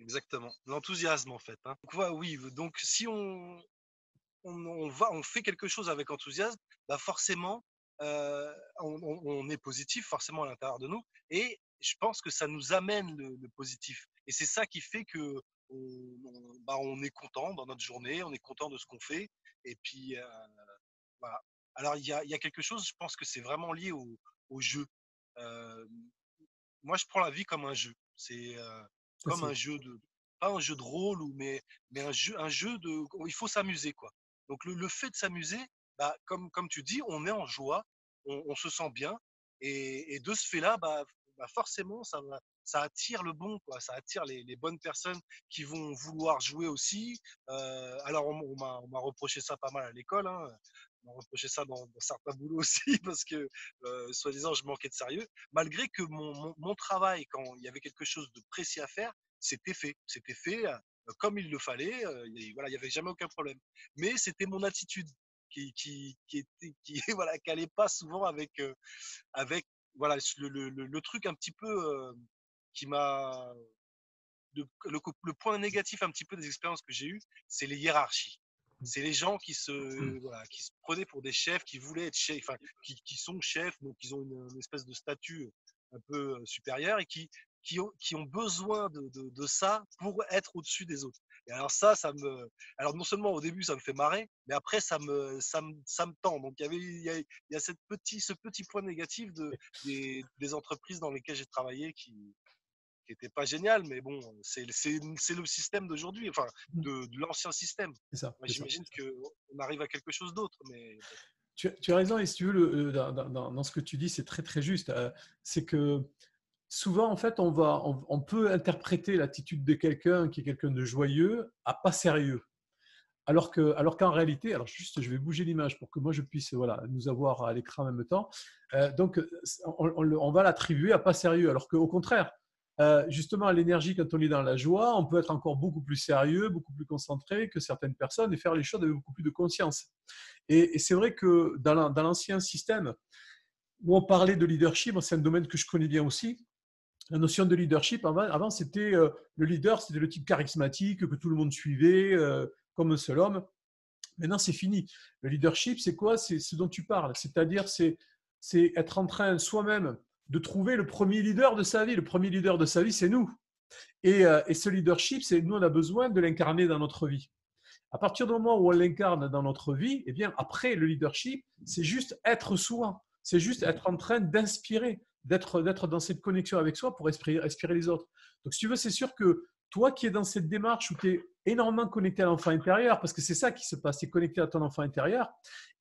exactement. L'enthousiasme, en fait, hein. Donc, oui, donc si on fait quelque chose avec enthousiasme, bah forcément, on est positif forcément à l'intérieur de nous. Et je pense que ça nous amène le positif. Et c'est ça qui fait que on est content dans notre journée, on est content de ce qu'on fait. Et puis, voilà. Alors, il y a quelque chose, je pense que c'est vraiment lié au jeu. Euh, Moi, je prends la vie comme un jeu. C'est Ça, comme un c'est jeu pas un jeu de rôle, mais un jeu il faut s'amuser, quoi. Donc, le fait de s'amuser, bah, comme tu dis, on est en joie, on se sent bien. Et de ce fait-là, bah, forcément, ça attire le bon, quoi. Ça attire les bonnes personnes qui vont vouloir jouer aussi. Alors, on m'a reproché ça pas mal à l'école, hein. On m'a reproché ça dans certains boulots aussi, parce que, soi-disant, je manquais de sérieux, malgré que mon travail, quand il y avait quelque chose de précis à faire, c'était fait. C'était fait comme il le fallait. Voilà, il n'y avait jamais aucun problème. Mais c'était mon attitude voilà, qui allait pas souvent avec voilà, le truc un petit peu qui m'a. Le point négatif un petit peu des expériences que j'ai eues, c'est les hiérarchies. C'est les gens voilà, qui se prenaient pour des chefs, qui voulaient être chefs, enfin, qui sont chefs, donc ils ont une espèce de statut un peu supérieur et qui ont besoin de ça pour être au-dessus des autres. Et alors alors non seulement au début ça me fait marrer, mais après ça me tend. Donc il y a ce petit point négatif des entreprises dans lesquelles j'ai travaillé qui était pas génial, mais bon, c'est le système d'aujourd'hui, enfin, de l'ancien système. c'est ça, Moi, c'est ça. j'imagine qu'on arrive à quelque chose d'autre, mais bon. Tu as raison, et si tu veux, dans ce que tu dis, c'est très très juste. C'est que souvent, en fait, on peut interpréter l'attitude de quelqu'un qui est quelqu'un de joyeux à pas sérieux. Alors qu'en réalité, alors juste, je vais bouger l'image pour que moi je puisse voilà, nous avoir à l'écran en même temps. Donc, on va l'attribuer à pas sérieux, alors qu'au contraire, justement, à l'énergie, quand on est dans la joie, on peut être encore beaucoup plus sérieux, beaucoup plus concentré que certaines personnes et faire les choses avec beaucoup plus de conscience. Et c'est vrai que dans l'ancien système où on parlait de leadership, c'est un domaine que je connais bien aussi. La notion de leadership, avant c'était le leader, c'était le type charismatique que tout le monde suivait comme un seul homme. Maintenant, c'est fini. Le leadership, c'est quoi? C'est ce dont tu parles. C'est-à-dire, c'est être en train soi-même de trouver le premier leader de sa vie. Le premier leader de sa vie, c'est nous. Et ce leadership, c'est nous, on a besoin de l'incarner dans notre vie. À partir du moment où on l'incarne dans notre vie, eh bien, après, le leadership, c'est juste être soi. C'est juste être en train d'inspirer, d'être dans cette connexion avec soi pour inspirer les autres. Donc, si tu veux, c'est sûr que toi qui es dans cette démarche où tu es énormément connecté à l'enfant intérieur, parce que c'est ça qui se passe, c'est connecté à ton enfant intérieur,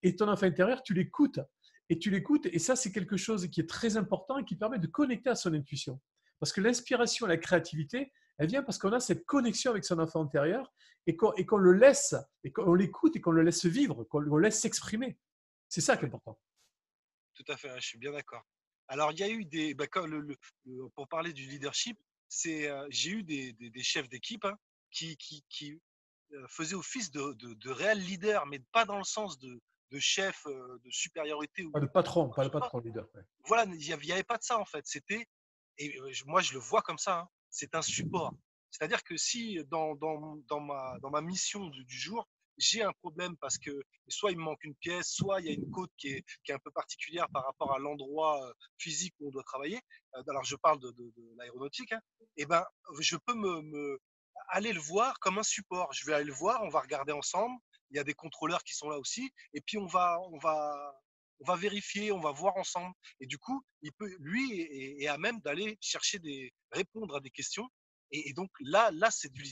et ton enfant intérieur, tu l'écoutes. Et tu l'écoutes, et ça, c'est quelque chose qui est très important et qui permet de connecter à son intuition. Parce que l'inspiration, la créativité, elle vient parce qu'on a cette connexion avec son enfant intérieur et qu'on le laisse, et qu'on l'écoute et qu'on le laisse vivre, qu'on le laisse s'exprimer. C'est ça qui est Ouais, important. tout à fait, ouais, je suis bien d'accord. Alors, il y a eu comme pour parler du leadership, j'ai eu des chefs d'équipe, hein, qui faisaient office de réels leaders, mais pas dans le sens de chef, de supériorité ou Pas de quoi patron, que pas ce le soit. patron leader. Ouais. Voilà, il y avait pas de ça en fait. Moi je le vois comme ça, hein, c'est un support. C'est-à-dire que si dans ma mission du jour, j'ai un problème parce que soit il me manque une pièce, soit il y a une côte qui est un peu particulière par rapport à l'endroit physique où on doit travailler. Alors je parle de l'aéronautique, hein, et ben je peux aller le voir comme un support. Je vais aller le voir, on va regarder ensemble. Il y a des contrôleurs qui sont là aussi, et puis on va on va vérifier, on va voir ensemble. Et du coup, lui est à même d'aller chercher répondre à des questions. Et donc là, c'est du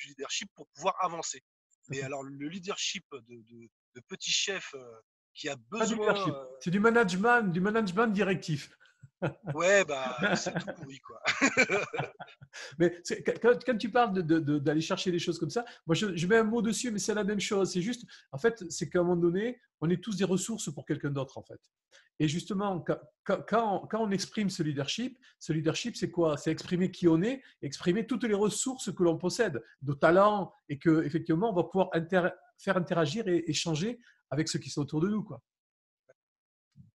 leadership pour pouvoir avancer. Mais alors, le leadership de petit chef qui a Pas du besoin, leadership, c'est du management directif. ouais, bah, c'est tout pourri, quoi. Mais quand tu parles d'aller chercher des choses comme ça, moi je mets un mot dessus, mais c'est la même chose. C'est juste, en fait, c'est qu'à un moment donné, on est tous des ressources pour quelqu'un d'autre, en fait. Et justement, quand on exprime ce leadership, c'est quoi? C'est exprimer qui on est, exprimer toutes les ressources que l'on possède, nos talents, et que effectivement, on va pouvoir faire interagir et échanger avec ceux qui sont autour de nous, quoi.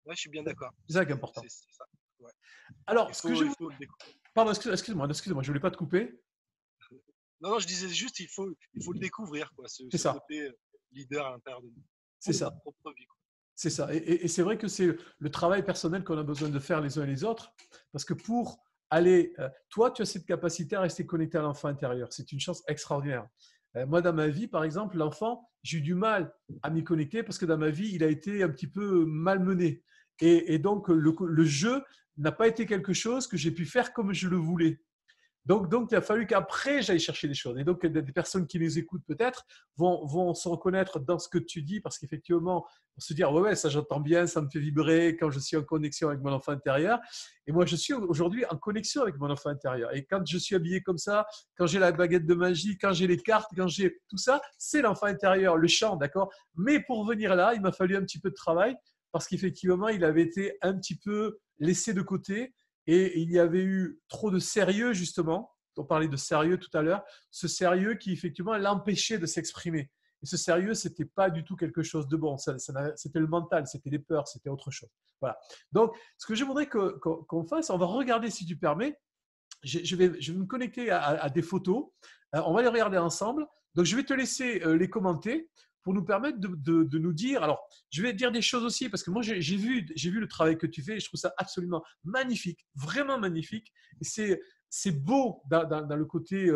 Ouais, je suis bien d'accord. C'est ça qui est important. C'est ça. Ouais. Alors, ce que je Il vous... faut le découvrir. Pardon, excuse-moi, je voulais pas te couper. Non, non, je disais juste, il faut le découvrir, quoi, C'est ce ça, côté leader à l'intérieur de nous, c'est pour ça. notre propre vie, quoi. C'est ça. Et c'est vrai que c'est le travail personnel qu'on a besoin de faire les uns et les autres. Parce que pour aller, toi, tu as cette capacité à rester connecté à l'enfant intérieur. C'est une chance extraordinaire. Moi, dans ma vie, par exemple, l'enfant, j'ai eu du mal à m'y connecter parce que dans ma vie, il a été un petit peu malmené. Et donc, le jeu n'a pas été quelque chose que j'ai pu faire comme je le voulais. Donc, il a fallu qu'après, j'aille chercher des choses. Et donc, des personnes qui nous écoutent peut-être vont se reconnaître dans ce que tu dis parce qu'effectivement, on se dire, ouais, ça j'entends bien, ça me fait vibrer quand je suis en connexion avec mon enfant intérieur. Et moi, je suis aujourd'hui en connexion avec mon enfant intérieur. Et quand je suis habillé comme ça, quand j'ai la baguette de magie, quand j'ai les cartes, quand j'ai tout ça, c'est l'enfant intérieur, le chant, d'accord? Mais pour venir là, il m'a fallu un petit peu de travail parce qu'effectivement, il avait été un petit peu laissé de côté et il y avait eu trop de sérieux, justement. On parlait de sérieux tout à l'heure. Ce sérieux qui, effectivement, l'empêchait de s'exprimer. Et ce sérieux, ce n'était pas du tout quelque chose de bon. C'était le mental, c'était les peurs, c'était autre chose. Voilà. Donc, ce que je voudrais qu'on fasse, on va regarder, si tu permets, je vais me connecter à des photos. On va les regarder ensemble. Donc, je vais te laisser les commenter pour nous permettre de nous dire. Alors, je vais dire des choses aussi parce que moi, j'ai vu le travail que tu fais et je trouve ça absolument magnifique, vraiment magnifique. Et c'est beau dans le côté,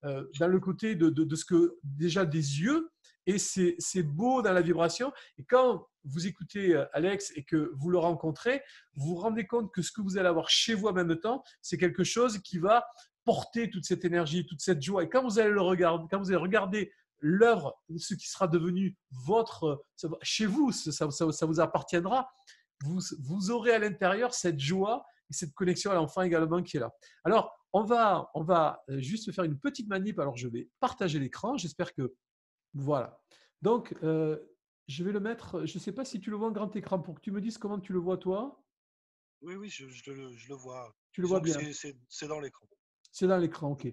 dans le côté de ce que déjà des yeux et c'est beau dans la vibration. Et quand vous écoutez Alex et que vous le rencontrez, vous vous rendez compte que ce que vous allez avoir chez vous en même temps, c'est quelque chose qui va porter toute cette énergie, toute cette joie. Et quand vous allez le regarder, quand vous allez regarder l'œuvre, ce qui sera devenu votre, chez vous, ça vous appartiendra, vous aurez à l'intérieur cette joie et cette connexion à l'enfant également qui est là. Alors, on va juste faire une petite manip. Alors, je vais partager l'écran. J'espère que, voilà. Donc, je vais le mettre, je ne sais pas si tu le vois en grand écran pour que tu me dises comment tu le vois toi. Oui, oui, je le vois. Tu le vois Disons que bien. c'est dans l'écran. C'est dans l'écran, ok.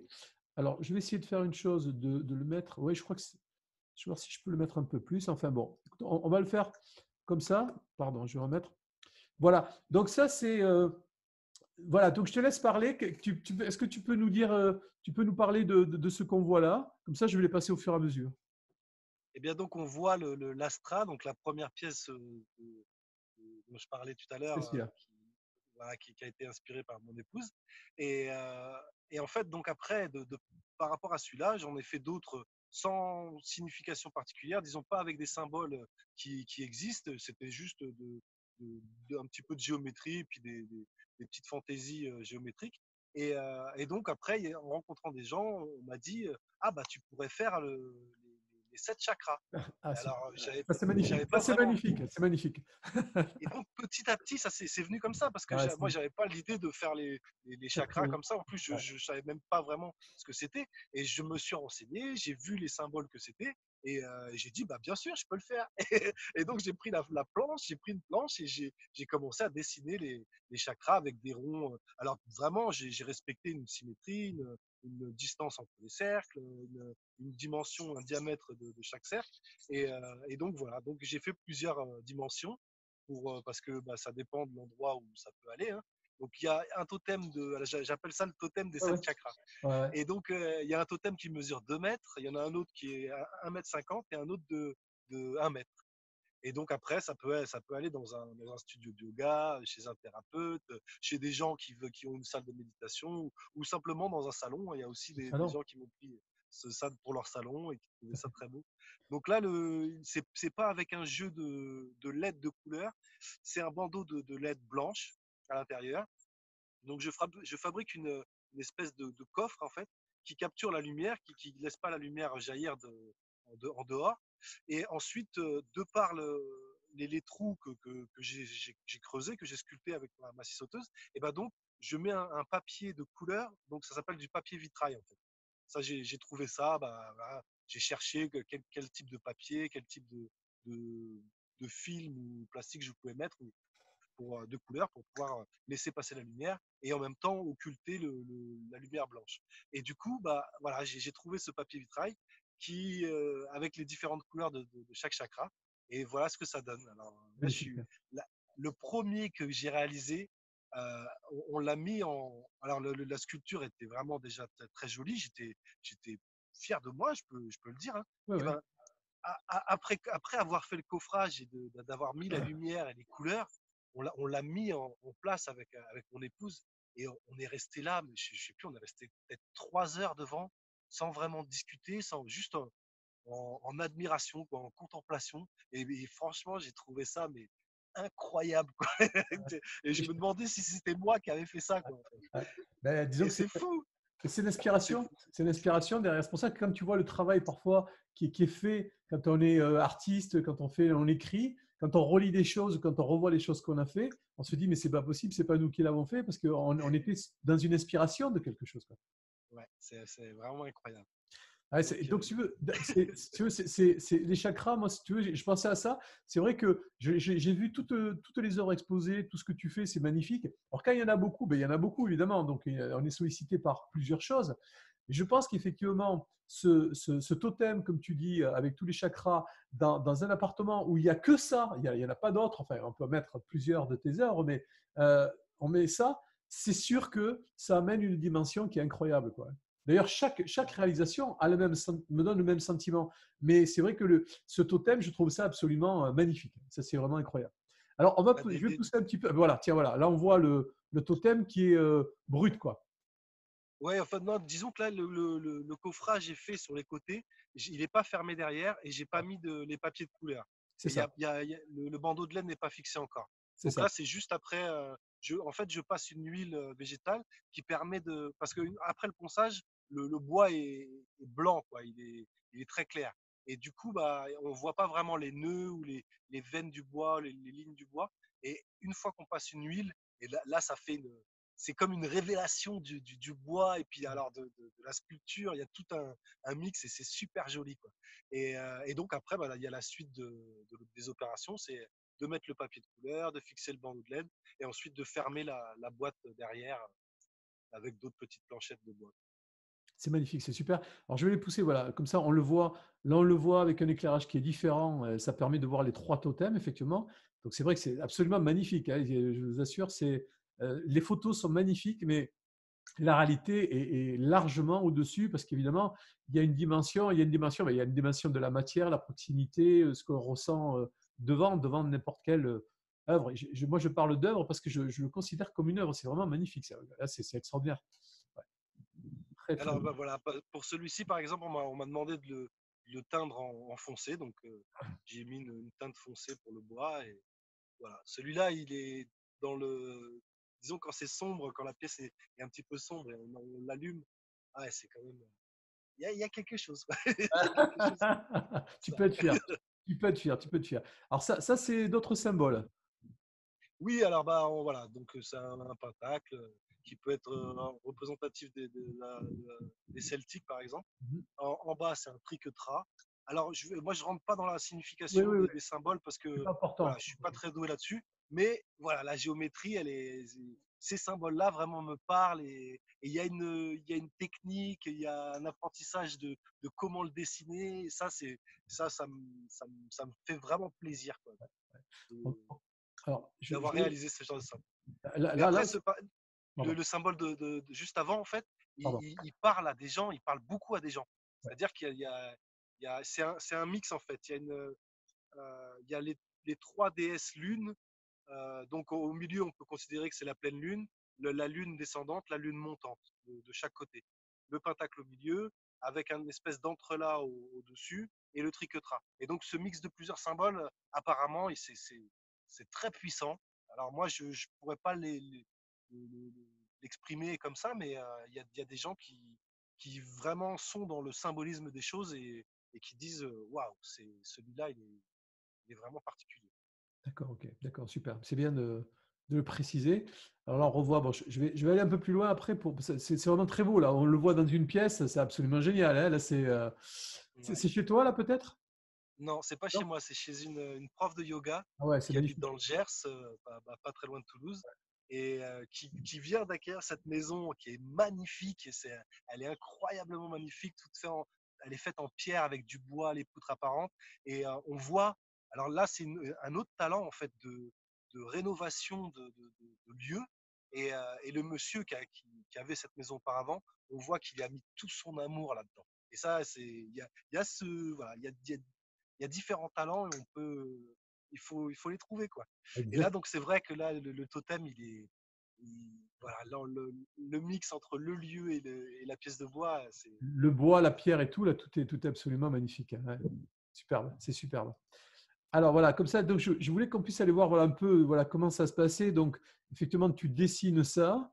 Alors, je vais essayer de faire une chose, de le mettre. Oui, je crois que je vais voir si je peux le mettre un peu plus. Enfin bon, on va le faire comme ça. Pardon, je vais remettre. Voilà. Donc ça, c'est voilà. Donc je te laisse parler. Est-ce que tu peux nous dire, tu peux nous parler de ce qu'on voit là? Comme ça, je vais les passer au fur et à mesure. Eh bien, donc, on voit l'Astra, donc la première pièce dont je parlais tout à C'est l'heure, celui-là. voilà, qui a été inspirée par mon épouse. Et, euh, et en fait, donc après, par rapport à celui-là, j'en ai fait d'autres sans signification particulière, disons pas avec des symboles qui existent, c'était juste un petit peu de géométrie, puis des petites fantaisies géométriques. Et donc après, en rencontrant des gens, on m'a dit, ah bah tu pourrais faire les 7 chakras. Ah, Alors, ça, c'est magnifique. j'avais Ça, pas c'est vraiment. magnifique. C'est magnifique. Et donc, petit à petit, ça c'est venu comme ça, parce que Ouais, moi, j'avais pas l'idée de faire les c'est très chakras bien. comme ça. En plus, Ouais. je savais même pas vraiment ce que c'était. Et je me suis renseigné, j'ai vu les symboles que c'était. Et j'ai dit, bah, bien sûr, je peux le faire. Et donc, j'ai pris la planche, j'ai pris une planche et j'ai commencé à dessiner les chakras avec des ronds. Alors, vraiment, j'ai respecté une symétrie, une distance entre les cercles, une dimension, un diamètre de chaque cercle. Et donc, voilà. Donc, j'ai fait plusieurs dimensions parce que bah, ça dépend de l'endroit où ça peut aller, hein. Donc il y a un totem j'appelle ça le totem des Ouais, ouais. 7 chakras. Ouais, ouais. Et donc il y a un totem qui mesure 2 mètres, il y en a un autre qui est à 1,50 m et un autre de 1 mètre. Et donc après, ça peut aller dans un studio de yoga, chez un thérapeute, chez des gens qui ont une salle de méditation ou simplement dans un salon. Il y a aussi des Ah non. gens qui m'ont pris ça pour leur salon et qui trouvaient ça très beau. Donc là, c'est pas avec un jeu de LED de couleur, c'est un bandeau de LED blanche à l'intérieur. Donc je fabrique une espèce de coffre en fait qui capture la lumière, qui laisse pas la lumière jaillir en dehors. Et ensuite, de par les trous que j'ai creusés, que j'ai sculptés avec ma scie sauteuse, et ben donc je mets un papier de couleur, donc ça s'appelle du papier vitrail en fait. Ça j'ai trouvé ça, bah, voilà, j'ai cherché quel type de papier, quel type de, de film ou plastique je pouvais mettre de couleurs pour pouvoir laisser passer la lumière et en même temps occulter la lumière blanche. Et du coup, bah, voilà, j'ai trouvé ce papier vitrail qui, avec les différentes couleurs de chaque chakra. Et voilà ce que ça donne. Alors là, Magnifique. le premier que j'ai réalisé, on l'a mis en. Alors la sculpture était vraiment déjà très jolie. J'étais fier de moi, je peux le dire. Hein. Ouais, Et ouais. ben, après avoir fait le coffrage et d'avoir mis la lumière et les couleurs, on l'a mis en place avec mon épouse et on est resté là, mais je sais plus, on est resté peut-être 3 heures devant sans vraiment discuter, juste en admiration, quoi, en contemplation. Et franchement, j'ai trouvé ça mais incroyable. Quoi. Et je me demandais si c'était moi qui avais fait ça. Quoi, en fait. Ouais. Ben, disons Et que c'est c'est fou. c'est C'est l'inspiration. fou. C'est l'inspiration derrière. C'est pour ça que quand tu vois le travail parfois qui est fait quand on est artiste, quand on écrit, quand on relit des choses, quand on revoit les choses qu'on a fait, on se dit mais c'est pas possible, c'est pas nous qui l'avons fait parce qu'on était dans une inspiration de quelque chose. Quoi. Ouais, c'est vraiment incroyable. Ouais, Donc, donc, si tu veux, si tu veux, les chakras, moi, si tu veux, je pensais à ça. C'est vrai que j'ai vu toutes les œuvres exposées, tout ce que tu fais, c'est magnifique. Alors, quand il y en a beaucoup, ben, il y en a beaucoup, évidemment. Donc, on est sollicité par plusieurs choses. Mais je pense qu'effectivement, ce totem, comme tu dis, avec tous les chakras, dans un appartement où il n'y a que ça, il n'y en a pas d'autres, enfin, on peut mettre plusieurs de tes œuvres, mais on met ça, c'est sûr que ça amène une dimension qui est incroyable, quoi. D'ailleurs, chaque réalisation a me donne le même sentiment. Mais c'est vrai que ce totem, je trouve ça absolument magnifique. Ça, c'est vraiment incroyable. Alors, bah, je vais pousser un petit peu. Voilà, tiens, voilà. Là, on voit le totem qui est brut, quoi. ouais, enfin, non, disons que là, le coffrage est fait sur les côtés. Il n'est pas fermé derrière et j'ai pas mis les papiers de couleur. C'est Et ça. le bandeau de laine n'est pas fixé encore. C'est Donc ça. là, c'est juste après. En fait, je passe une huile végétale qui permet de. Parce que après le ponçage, le bois est blanc, quoi. Il est très clair. Et du coup, bah, on voit pas vraiment les nœuds ou les veines du bois, les lignes du bois. Et une fois qu'on passe une huile, et là ça fait c'est comme une révélation du bois et puis alors de la sculpture. Il y a tout un mix et c'est super joli. Quoi. Et donc après, bah, il y a la suite des opérations, c'est de mettre le papier de couleur, de fixer le bandeau de LED et ensuite de fermer la boîte derrière avec d'autres petites planchettes de bois. C'est magnifique, c'est super. Alors, je vais les pousser, voilà. Comme ça, on le voit. Là, on le voit avec un éclairage qui est différent. Ça permet de voir les trois totems, effectivement. Donc, c'est vrai que c'est absolument magnifique. Hein. Je vous assure, les photos sont magnifiques, mais la réalité est largement au-dessus parce qu'évidemment, il y a une dimension de la matière, la proximité, ce qu'on ressent devant n'importe quelle œuvre. Moi, je parle d'œuvre parce que je le considère comme une œuvre. C'est vraiment magnifique. Là, c'est extraordinaire. Ouais. Très, très Alors beau. bah, voilà, pour celui-ci par exemple, on m'a demandé de le teindre en foncé, donc j'ai mis une teinte foncée pour le bois et voilà. Celui-là, il est dans le. Disons, quand c'est sombre, quand la pièce est un petit peu sombre et on l'allume, ah, ouais, c'est quand même. Il y a quelque chose. Il y a quelque chose. Tu Ça. peux être fier. Tu peux être fier. Tu peux être fier. Alors, ça c'est d'autres symboles. Oui, alors bah voilà, donc c'est un pentacle qui peut être représentatif des Celtiques par exemple. Mhm. En bas, c'est un triquetra. Alors, moi, je rentre pas dans la Oui, signification oui, oui. des symboles parce C'est que pas important. voilà, je suis pas très doué là-dessus. Mais voilà, la géométrie, ces symboles-là vraiment me parlent et il y a une technique, il y a un apprentissage de comment le dessiner. Et ça me fait vraiment plaisir quoi, Alors, d'avoir réalisé ce genre de symbole. là, Mais là, après, là, pardon, le symbole juste avant, en fait, pardon. il parle à des gens, il parle beaucoup à des gens. Ouais. C'est-à-dire c'est un mix, en fait. Il y a les trois déesses lunes. Donc, au milieu, on peut considérer que c'est la pleine lune, la lune descendante, la lune montante de chaque côté. Le pentacle au milieu, avec un espèce d'entrelac au-dessus et le triquetra. Et donc ce mix de plusieurs symboles, apparemment, c'est très puissant. Alors moi, je ne pourrais pas l'exprimer comme ça, mais y a des gens qui vraiment sont dans le symbolisme des choses et qui disent waouh, celui-là, il est vraiment particulier. D'accord, ok, d'accord, super. C'est bien de le préciser. Alors là, on revoit, bon, je vais aller un peu plus loin après. C'est vraiment très beau, là. On le voit dans une pièce, c'est absolument génial, hein. Là, Ouais. c'est chez toi, là, peut-être? Non, c'est pas chez Non. moi, c'est chez une prof de yoga Ah ouais, c'est qui habite magnifique. dans le Gers, pas très loin de Toulouse, et qui vient d'acquérir cette maison qui est magnifique. Elle est incroyablement magnifique, elle est faite en pierre avec du bois, les poutres apparentes, et on voit. Alors là, c'est un autre talent en fait de rénovation de lieux. Et le monsieur qui avait cette maison auparavant, on voit qu'il a mis tout son amour là-dedans. Et ça, il y a voilà, il y a différents talents et il faut les trouver, quoi. Et là, Exact. donc, c'est vrai que là, le totem, voilà, le mix entre le lieu et la pièce de bois, Le bois, la pierre et tout, là, tout est absolument magnifique, hein. Ouais. Superbe, c'est superbe. Alors voilà, comme ça, donc je voulais qu'on puisse aller voir voilà, un peu voilà, comment ça se passait. Donc, effectivement, tu dessines ça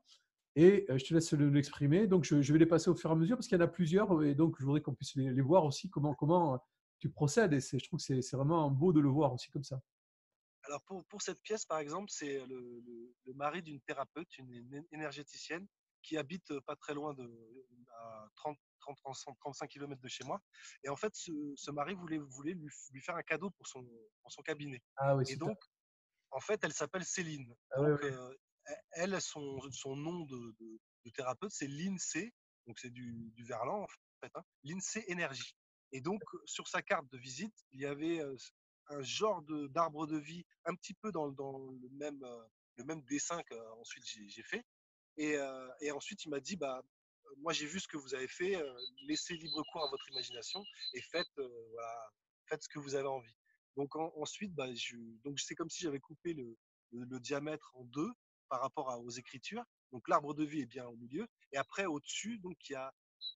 et je te laisse l'exprimer. Donc, je vais les passer au fur et à mesure parce qu'il y en a plusieurs et donc je voudrais qu'on puisse les voir aussi, comment tu procèdes. Et je trouve que c'est vraiment beau de le voir aussi comme ça. Alors pour cette pièce, par exemple, c'est le mari d'une thérapeute, une énergéticienne, qui habite pas très loin à 35 km de chez moi. Et en fait, ce mari voulait lui faire un cadeau pour son cabinet. Ah oui, Et super. donc, en fait, elle s'appelle Céline. Ah ouais, Donc, ouais. elle, son nom de thérapeute, c'est l'INSEE. Donc, c'est du verlan, en fait, hein, l'INSEE Énergie. Et donc, sur sa carte de visite, il y avait un genre d'arbre de vie, un petit peu dans le même dessin qu'ensuite j'ai fait. Et ensuite, il m'a dit, bah, moi, j'ai vu ce que vous avez fait, laissez libre cours à votre imagination et voilà, faites ce que vous avez envie. Donc ensuite, bah, donc c'est comme si j'avais coupé le diamètre en deux par rapport aux écritures. Donc l'arbre de vie est bien au milieu. Et après, au-dessus, donc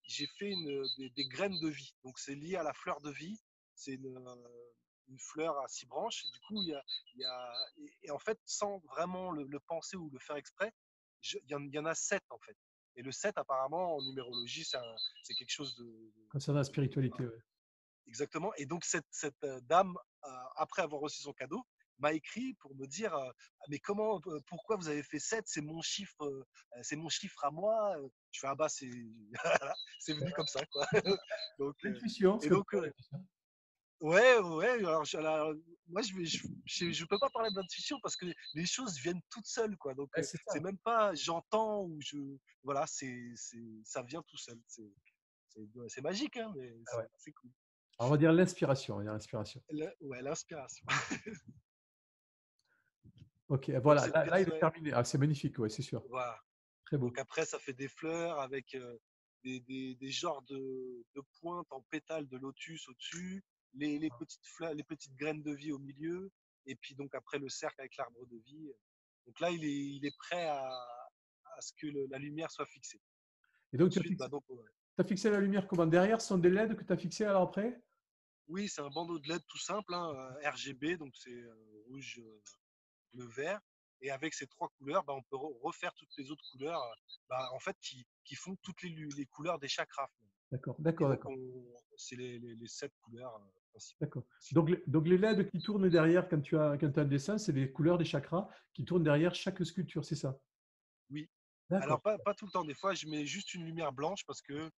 j'ai fait des graines de vie. Donc c'est lié à la fleur de vie. C'est une fleur à 6 branches. Et du coup, et en fait, sans vraiment le penser ou le faire exprès, il y en a 7 en fait. Et le 7 apparemment, en numérologie, c'est quelque chose Concernant la spiritualité, ouais. exactement. Et donc, cette dame, après avoir reçu son cadeau, m'a écrit pour me dire mais pourquoi vous avez fait 7? C'est mon chiffre à moi. Je fais ah bah c'est venu comme ça quoi. donc L'intuition, ce et que donc ouais. Alors, moi je peux pas parler d'intuition parce que les choses viennent toutes seules quoi. Donc c'est c'est ça. même pas j'entends ou voilà ça vient tout seul. C'est magique hein, mais Ah ouais. c'est cool. Alors, on va dire l'inspiration. On va dire l'inspiration. Ouais, l'inspiration. Ok, Donc voilà, cette là, pièce, il est ouais, terminé. Ah, c'est magnifique, ouais, c'est sûr. voilà. Très beau. Donc après, ça fait des fleurs avec des genres de pointes en pétales de lotus au-dessus, les petites fleurs, les petites graines de vie au milieu, et puis donc après le cercle avec l'arbre de vie. Donc là, il est prêt à ce que la lumière soit fixée. Et Et donc, tu as ensuite, fixé, bah donc, t'as fixé la lumière comment? Derrière, ce sont des LED que tu as fixés alors après? oui, c'est un bandeau de LED tout simple, hein, RGB, donc c'est rouge, bleu, vert. Et avec ces trois couleurs, bah, on peut refaire toutes les autres couleurs, bah, en fait, qui font toutes les couleurs des chakras. D'accord, Et d'accord, donc, d'accord, c'est les 7 couleurs principales. d'accord. Donc les LED qui tournent derrière quand tu as un dessin, c'est les couleurs des chakras qui tournent derrière chaque sculpture, c'est ça? Oui. Alors, D'accord. pas tout le temps. Des fois, je mets juste une lumière blanche parce que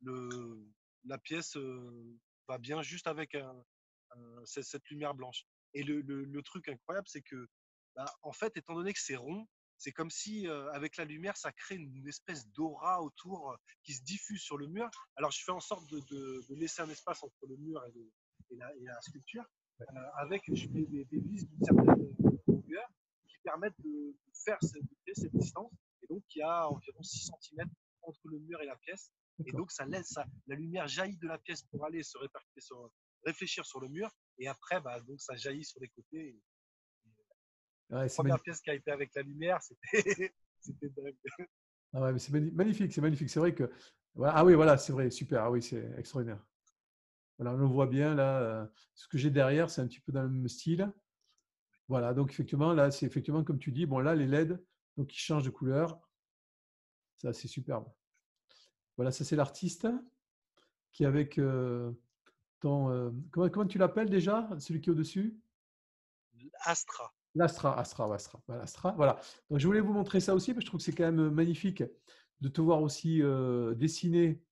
le, la pièce va bien juste avec cette lumière blanche. Et le truc incroyable, c'est que, bah, en fait, étant donné que c'est rond, c'est comme si, avec la lumière, ça crée une espèce d'aura autour qui se diffuse sur le mur. Alors, je fais en sorte de laisser un espace entre le mur et la sculpture. Avec, je mets des vis d'une certaine longueur qui permettent de créer cette distance. Et donc, il y a environ 6 centimètres entre le mur et la pièce. Et D'accord. donc, la lumière jaillit de la pièce pour aller se réfléchir sur le mur. Et après, bah, donc, ça jaillit sur les côtés. Ouais, La c'est première magnifique. pièce qui a été avec la lumière, c'était dingue. Ah ouais, mais c'est magnifique, c'est magnifique. C'est vrai que Ouais, ah oui, voilà, c'est vrai, super. Ah oui, c'est extraordinaire. Voilà, on le voit bien là. Ce que j'ai derrière, c'est un petit peu dans le même style. Voilà, donc effectivement, là, c'est effectivement comme tu dis. Bon, là, les LED, donc ils changent de couleur. Ça, c'est superbe. Voilà, ça, c'est l'artiste qui est avec ton. Comment tu l'appelles déjà, celui qui est au-dessus? Astra. L'Astra, Astra, ouais, Astra, voilà, Astra, voilà. Donc, je voulais vous montrer ça aussi, parce que je trouve que c'est quand même magnifique de te voir aussi dessiner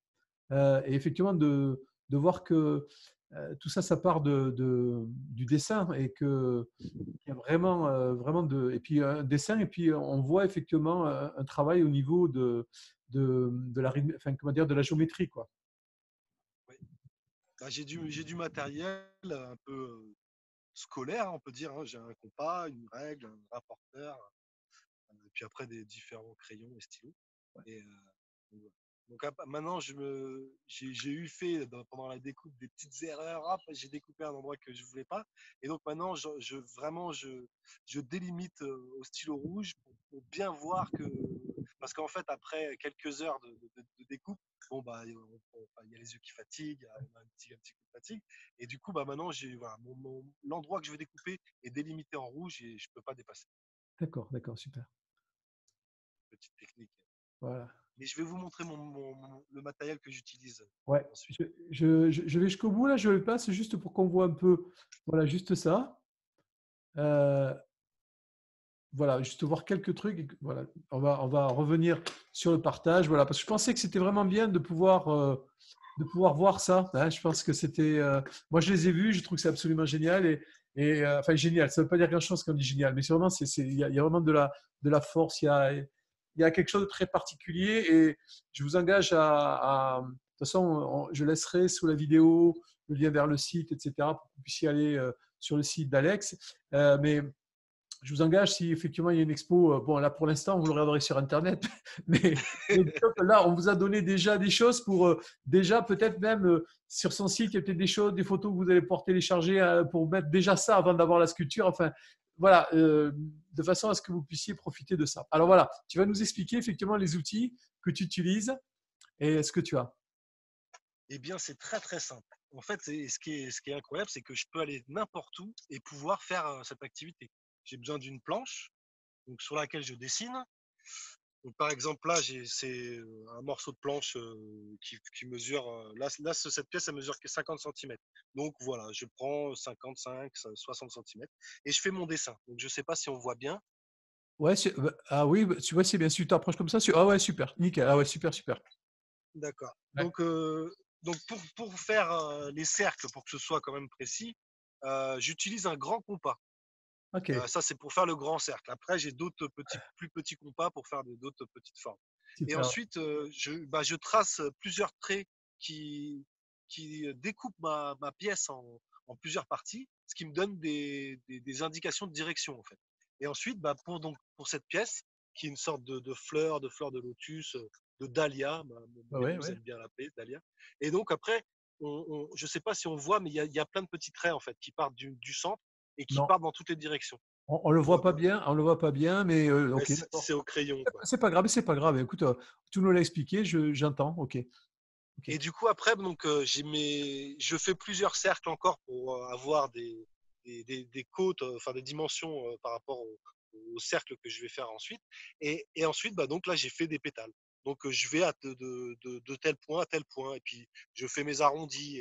et effectivement de voir que tout ça, ça part du dessin et que qu'il y a vraiment, vraiment et puis un dessin et puis on voit effectivement un travail au niveau de la, enfin, comment dire, de la géométrie, quoi. Ouais. Bah, j'ai du matériel un peu scolaire, on peut dire, hein. J'ai un compas, une règle, un rapporteur, et puis après des différents crayons et stylos. Et, donc, voilà. Donc, maintenant, j'ai eu fait pendant la découpe des petites erreurs. Hop, j'ai découpé un endroit que je voulais pas. Et donc maintenant, vraiment, je délimite au stylo rouge pour bien voir que, parce qu'en fait, après quelques heures de découpe, bon bah, il y a les yeux qui fatiguent, on a un petit coup de fatigue. Et du coup, bah maintenant, voilà, l'endroit que je vais découper est délimité en rouge et je peux pas dépasser. D'accord, d'accord, super. Petite technique. Voilà. Mais je vais vous montrer le matériel que j'utilise Ouais, ensuite. je vais jusqu'au bout là, je le passe juste pour qu'on voit un peu, voilà, juste ça. Euh, voilà, juste voir quelques trucs. Voilà, on va revenir sur le partage. Voilà, parce que je pensais que c'était vraiment bien de pouvoir voir ça. Hein. Je pense que c'était. Moi, je les ai vus, je trouve que c'est absolument génial. Enfin, génial, ça ne veut pas dire grand-chose quand on dit génial, mais c'est vraiment, il y a vraiment de la force, il y a quelque chose de très particulier. Et je vous engage de toute façon, je laisserai sous la vidéo le lien vers le site, etc., pour que vous puissiez aller sur le site d'Alex. Mais je vous engage, si effectivement il y a une expo, bon là pour l'instant vous le regarderez sur internet, mais là on vous a donné déjà des choses pour déjà peut-être même sur son site il y a peut-être des choses, des photos que vous allez pouvoir télécharger pour mettre déjà ça avant d'avoir la sculpture. Enfin voilà, de façon à ce que vous puissiez profiter de ça. Alors voilà, tu vas nous expliquer effectivement les outils que tu utilises et ce que tu as. Eh bien, c'est très très simple. En fait, ce qui est incroyable, c'est que je peux aller n'importe où et pouvoir faire cette activité. J'ai besoin d'une planche donc, sur laquelle je dessine. Donc, par exemple, là, c'est un morceau de planche qui mesure. Cette pièce, elle mesure que 50 cm. Donc voilà, je prends 55, 60 cm et je fais mon dessin. Donc, je ne sais pas si on voit bien. Ouais, ah oui, bah, tu vois, c'est bien. Si tu t'approches comme ça, ah ouais, super, nickel. Ah ouais, super, super. D'accord. Ouais. Donc pour faire les cercles, pour que ce soit quand même précis, j'utilise un grand compas. Ok, Ça, c'est pour faire le grand cercle. Après, j'ai d'autres plus petits compas pour faire d'autres petites formes. Et super. ensuite, je trace plusieurs traits qui, qui découpent ma pièce en plusieurs parties, ce qui me donne des indications de direction, en fait. Et ensuite, bah, pour cette pièce, qui est une sorte de fleur de lotus, de dahlia, mon Ouais, ouais, épouse ouais. aime bien l'appeler dahlia. Et donc, après, je ne sais pas si on voit, mais il y a plein de petits traits, en fait, qui partent du centre et qui Non, partent dans toutes les directions. on le On voit voit pas bien. bien, on le voit pas bien, mais Ouais, ok, d'accord. c'est au crayon, quoi. C'est pas grave, c'est pas grave. Écoute, tu nous l'as expliqué, j'entends. Ok, ok. Et du coup, après, donc, je fais plusieurs cercles encore pour avoir des côtes, enfin des dimensions par rapport au cercle que je vais faire ensuite. Et ensuite, bah, donc là, j'ai fait des pétales. Donc, je vais de tel point à tel point. Et puis, je fais mes arrondis.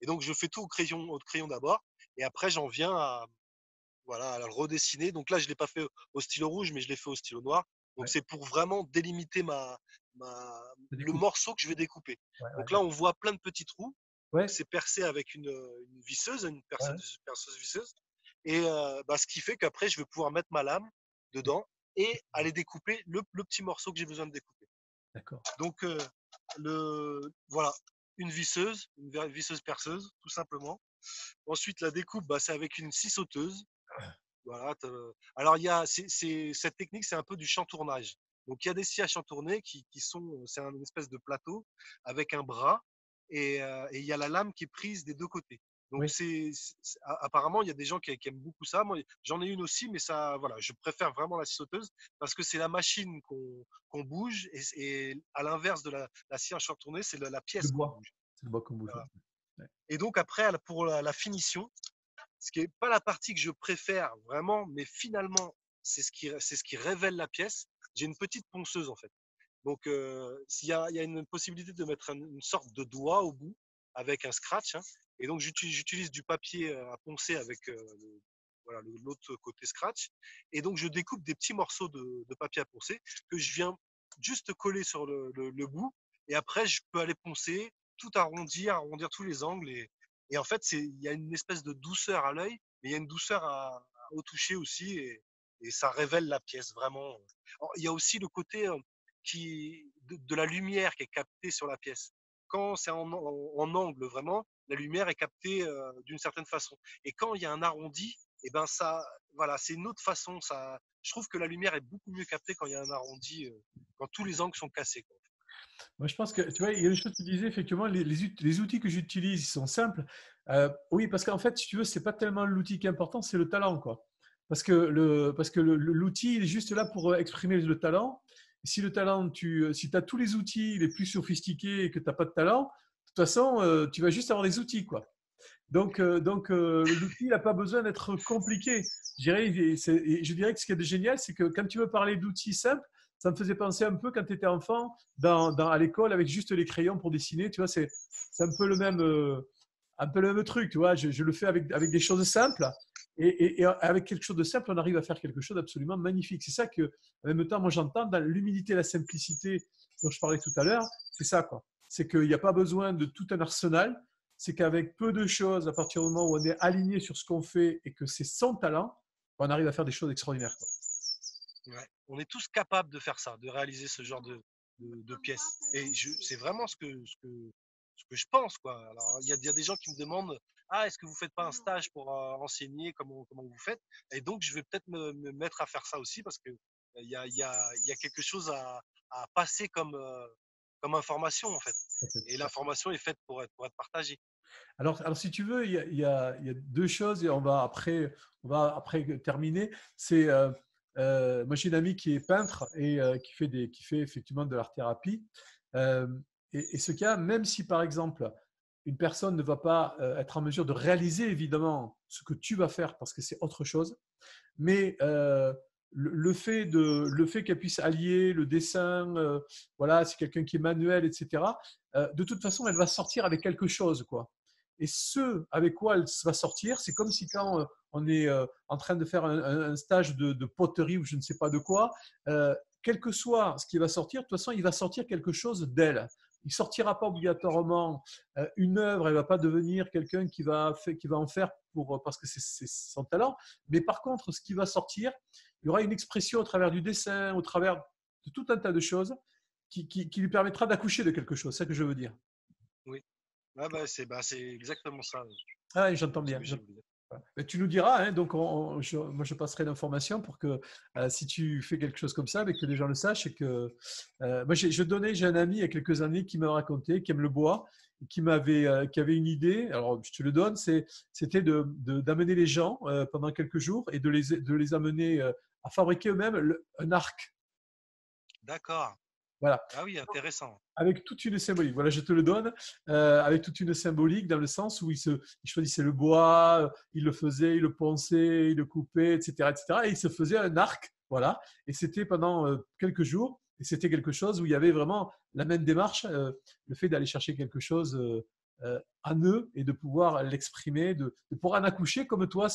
Et donc, je fais tout au crayon d'abord. Et après, j'en viens voilà, à le redessiner. Donc là, je ne l'ai pas fait au stylo rouge, mais je l'ai fait au stylo noir. Donc Ouais, c'est pour vraiment délimiter ça le découpe. morceau que je vais découper. Ouais, ouais, Donc là, d'accord. on voit plein de petits trous. Donc Ouais, c'est percé avec une visseuse, ouais, perceuse visseuse. Et bah, ce qui fait qu'après, je vais pouvoir mettre ma lame dedans et aller découper le petit morceau que j'ai besoin de découper. d'accord. Donc voilà, une visseuse perceuse, tout simplement. Ensuite, la découpe, bah, c'est avec une scie sauteuse. Voilà. Alors, cette technique, c'est un peu du chantournage. Donc, il y a des scies à chantourner c'est une espèce de plateau avec un bras et il y a la lame qui est prise des deux côtés. Donc Oui, apparemment, il y a des gens qui aiment beaucoup ça. Moi, j'en ai une aussi, mais ça, voilà, je préfère vraiment la scie sauteuse parce que c'est la machine qu'on bouge et à l'inverse de la scie à retournée, c'est la le pièce qu'on bois. bouge. C'est le bois qu'on bouge. Ouais. Voilà. Ouais. Et donc après, pour la finition, ce qui est pas la partie que je préfère vraiment, mais finalement, c'est ce qui révèle la pièce. J'ai une petite ponceuse en fait. Donc, il y a une possibilité de mettre une sorte de doigt au bout avec un scratch, hein. Et donc, j'utilise du papier à poncer avec voilà, l'autre côté scratch. Et donc, je découpe des petits morceaux de papier à poncer que je viens juste coller sur le bout. Et après, je peux aller poncer, tout arrondir, arrondir tous les angles. Et en fait, il y a une espèce de douceur à l'œil, mais il y a une douceur au toucher aussi. Et ça révèle la pièce vraiment. Alors, il y a aussi le côté de la lumière qui est captée sur la pièce. Quand c'est en angle vraiment, la lumière est captée d'une certaine façon. Et quand il y a un arrondi, et ben ça, voilà, c'est une autre façon. Ça, je trouve que la lumière est beaucoup mieux captée quand il y a un arrondi, quand tous les angles sont cassés, quoi. Moi, je pense que, tu vois, il y a une chose que tu disais, effectivement, les outils que j'utilise, ils sont simples. Oui, parce qu'en fait, si tu veux, c'est pas tellement l'outil qui est important, c'est le talent, quoi. Parce que l'outil, il est juste là pour exprimer le talent. Si le talent, si tu as tous les outils les plus sophistiqués et que tu n'as pas de talent, de toute façon, tu vas juste avoir des outils, quoi. L'outil n'a pas besoin d'être compliqué. Je dirais que ce qui est de génial, c'est que quand tu veux parler d'outils simples, ça me faisait penser un peu quand tu étais enfant à l'école avec juste les crayons pour dessiner. Tu vois, c'est un peu le même truc. Tu vois, je le fais avec des choses simples. Et avec quelque chose de simple, on arrive à faire quelque chose d'absolument magnifique. C'est ça que, en même temps, moi j'entends dans l'humilité et la simplicité dont je parlais tout à l'heure. C'est ça, quoi. C'est qu'il n'y a pas besoin de tout un arsenal, c'est qu'avec peu de choses, à partir du moment où on est aligné sur ce qu'on fait et que c'est son talent, on arrive à faire des choses extraordinaires, quoi. Ouais. On est tous capables de faire ça, de réaliser ce genre de pièces. Et c'est vraiment ce que je pense, quoi. Alors, il y a des gens qui me demandent, ah, est-ce que vous faites pas un stage pour enseigner comment vous faites? Et donc, je vais peut-être me mettre à faire ça aussi parce que il y a quelque chose à passer comme information, en fait. Et l'information est faite pour être partagée. Alors, si tu veux, il y a deux choses et on va après terminer. Moi, j'ai une amie qui est peintre et qui fait effectivement de l'art-thérapie. Euh, et ce cas, même si par exemple, une personne ne va pas être en mesure de réaliser évidemment ce que tu vas faire parce que c'est autre chose, mais le fait qu'elle puisse allier le dessin, voilà, c'est quelqu'un qui est manuel, etc. De toute façon, elle va sortir avec quelque chose, quoi. Et ce avec quoi elle va sortir, c'est comme si quand on est en train de faire un stage de poterie ou je ne sais pas de quoi, quel que soit ce qui va sortir, de toute façon, il va sortir quelque chose d'elle. Il sortira pas obligatoirement une œuvre, elle va pas devenir quelqu'un qui va en faire parce que c'est son talent. Mais par contre, ce qui va sortir, il y aura une expression au travers du dessin, au travers de tout un tas de choses qui lui permettra d'accoucher de quelque chose. C'est ça que je veux dire. Oui. Ah, bah, c'est exactement ça, Ah, j'entends ce bien. que j'ai voulu dire. Mais tu nous diras, hein, donc moi je passerai l'information pour que si tu fais quelque chose comme ça, mais que les gens le sachent et que moi j'ai un ami il y a quelques années qui m'a raconté, qui aime le bois, et qui avait une idée. Alors je te le donne, c'était d'amener les gens pendant quelques jours et de les amener à fabriquer eux-mêmes un arc. D'accord. Voilà. Ah oui, intéressant. Avec toute une symbolique. Voilà, je te le donne, avec toute une symbolique dans le sens où il choisissait le bois, il le faisait, il le ponçait, il le coupait, etc., etc. Et il se faisait un arc, voilà. Et c'était pendant quelques jours. Et c'était quelque chose où il y avait vraiment la même démarche, le fait d'aller chercher quelque chose à eux et de pouvoir l'exprimer, de pouvoir en accoucher comme toi,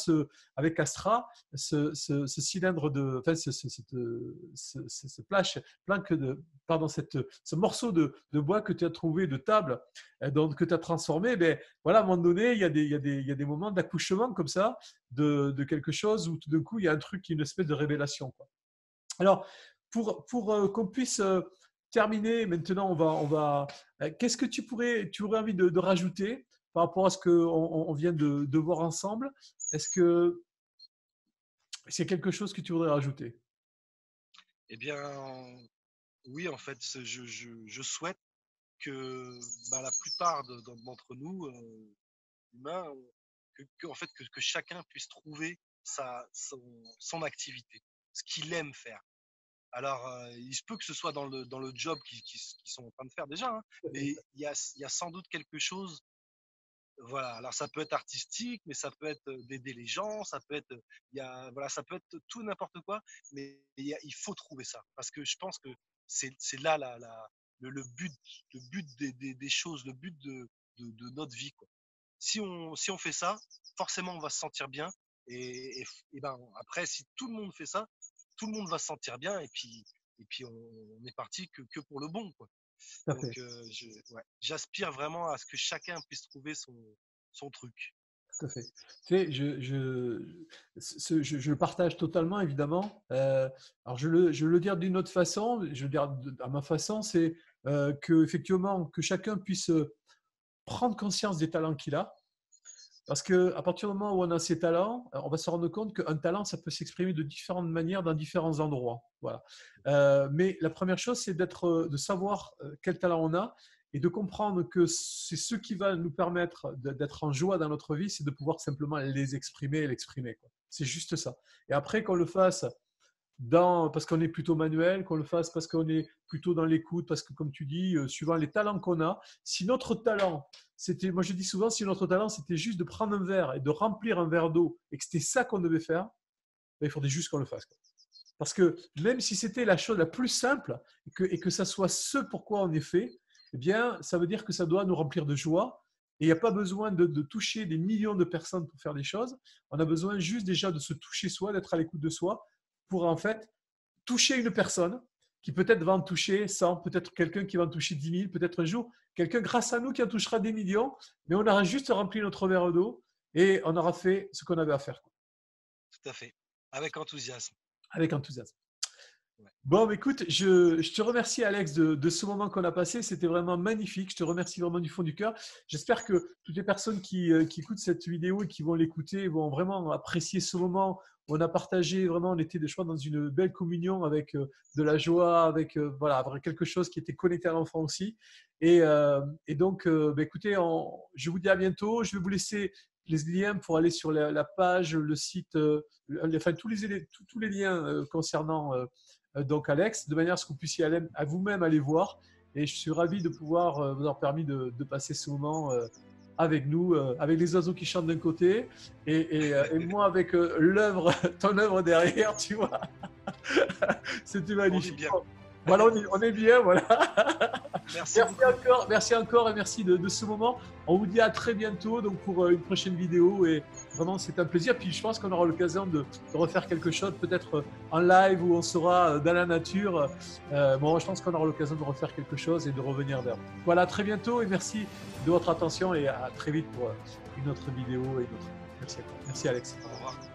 avec Astra, ce cylindre de, enfin, ce planche de, pardon, ce morceau de bois que tu as trouvé de table, donc, que tu as transformé, ben, voilà, à un moment donné, il y a des moments d'accouchement comme ça, de quelque chose où tout d'un coup, il y a un truc, une espèce de révélation, quoi. Alors, pour qu'on puisse terminer, maintenant, qu'est-ce que tu aurais envie de rajouter par rapport à ce qu'on vient de voir ensemble? Est-ce que c'est quelque chose que tu voudrais rajouter? Eh bien, oui, en fait, je souhaite que bah, la plupart d'entre nous, humains, en fait, que chacun puisse trouver son activité, ce qu'il aime faire. Alors, il se peut que ce soit dans le job qu'ils sont en train de faire déjà, hein, mais il y a sans doute quelque chose. Voilà, alors ça peut être artistique, mais ça peut être d'aider les gens, ça peut être, voilà, ça peut être tout n'importe quoi, mais il faut trouver ça, parce que je pense que c'est là le but des choses, le but de notre vie, quoi. Si on fait ça, forcément on va se sentir bien, et ben après, si tout le monde fait ça, tout le monde va se sentir bien, et puis on est parti que pour le bon, quoi. Tout à Donc, fait. ouais, j'aspire vraiment à ce que chacun puisse trouver son truc. Tout à fait. Tu sais, je partage totalement, évidemment. Alors, je veux le dire d'une autre façon, je veux dire à ma façon, c'est que, effectivement, que chacun puisse prendre conscience des talents qu'il a. Parce qu'à partir du moment où on a ces talents, on va se rendre compte qu'un talent, ça peut s'exprimer de différentes manières dans différents endroits. Voilà. Mais la première chose, c'est de savoir quel talent on a et de comprendre que c'est ce qui va nous permettre d'être en joie dans notre vie, c'est de pouvoir simplement les exprimer et l'exprimer. C'est juste ça. Et après, qu'on le fasse parce qu'on est plutôt manuel, qu'on le fasse parce qu'on est plutôt dans l'écoute, parce que comme tu dis, suivant les talents qu'on a, si notre talent, moi je dis souvent, si notre talent c'était juste de prendre un verre et de remplir un verre d'eau et que c'était ça qu'on devait faire, ben, il faudrait juste qu'on le fasse. Parce que même si c'était la chose la plus simple et que ça soit ce pourquoi on est fait, eh bien, ça veut dire que ça doit nous remplir de joie. Et il n'y a pas besoin de toucher des millions de personnes pour faire des choses. On a besoin juste déjà de se toucher soi, d'être à l'écoute de soi pour en fait toucher une personne qui peut-être va en toucher 100, peut-être quelqu'un qui va en toucher 10 000, peut-être un jour quelqu'un grâce à nous qui en touchera des millions, mais on aura juste rempli notre verre d'eau et on aura fait ce qu'on avait à faire. Tout à fait. Avec enthousiasme. Avec enthousiasme. Ouais. Bon, écoute, je te remercie Alex de ce moment qu'on a passé. C'était vraiment magnifique. Je te remercie vraiment du fond du cœur. J'espère que toutes les personnes qui écoutent cette vidéo et qui vont l'écouter vont vraiment apprécier ce moment où on a partagé vraiment, on était je crois, dans une belle communion avec de la joie, avec voilà, avec quelque chose qui était connecté à l'enfant aussi. Et donc, écoutez, je vous dis à bientôt. Je vais vous laisser les liens pour aller sur la page, le site, enfin tous les liens concernant donc Alex, de manière à ce que vous puissiez à vous-même aller voir. Et je suis ravi de pouvoir vous avoir permis de passer ce moment avec nous, avec les oiseaux qui chantent d'un côté et moi avec ton œuvre derrière, tu vois. C'était magnifique. On est bien. Voilà, on est bien, voilà. Merci encore et merci de ce moment. On vous dit à très bientôt donc pour une prochaine vidéo et vraiment c'est un plaisir. Puis je pense qu'on aura l'occasion de refaire quelque chose, peut-être en live où on sera dans la nature. Bon, je pense qu'on aura l'occasion de refaire quelque chose et de revenir vers vous. Voilà, à très bientôt et merci de votre attention et à très vite pour une autre vidéo et d'autres. Merci encore. Merci Alex. Au revoir.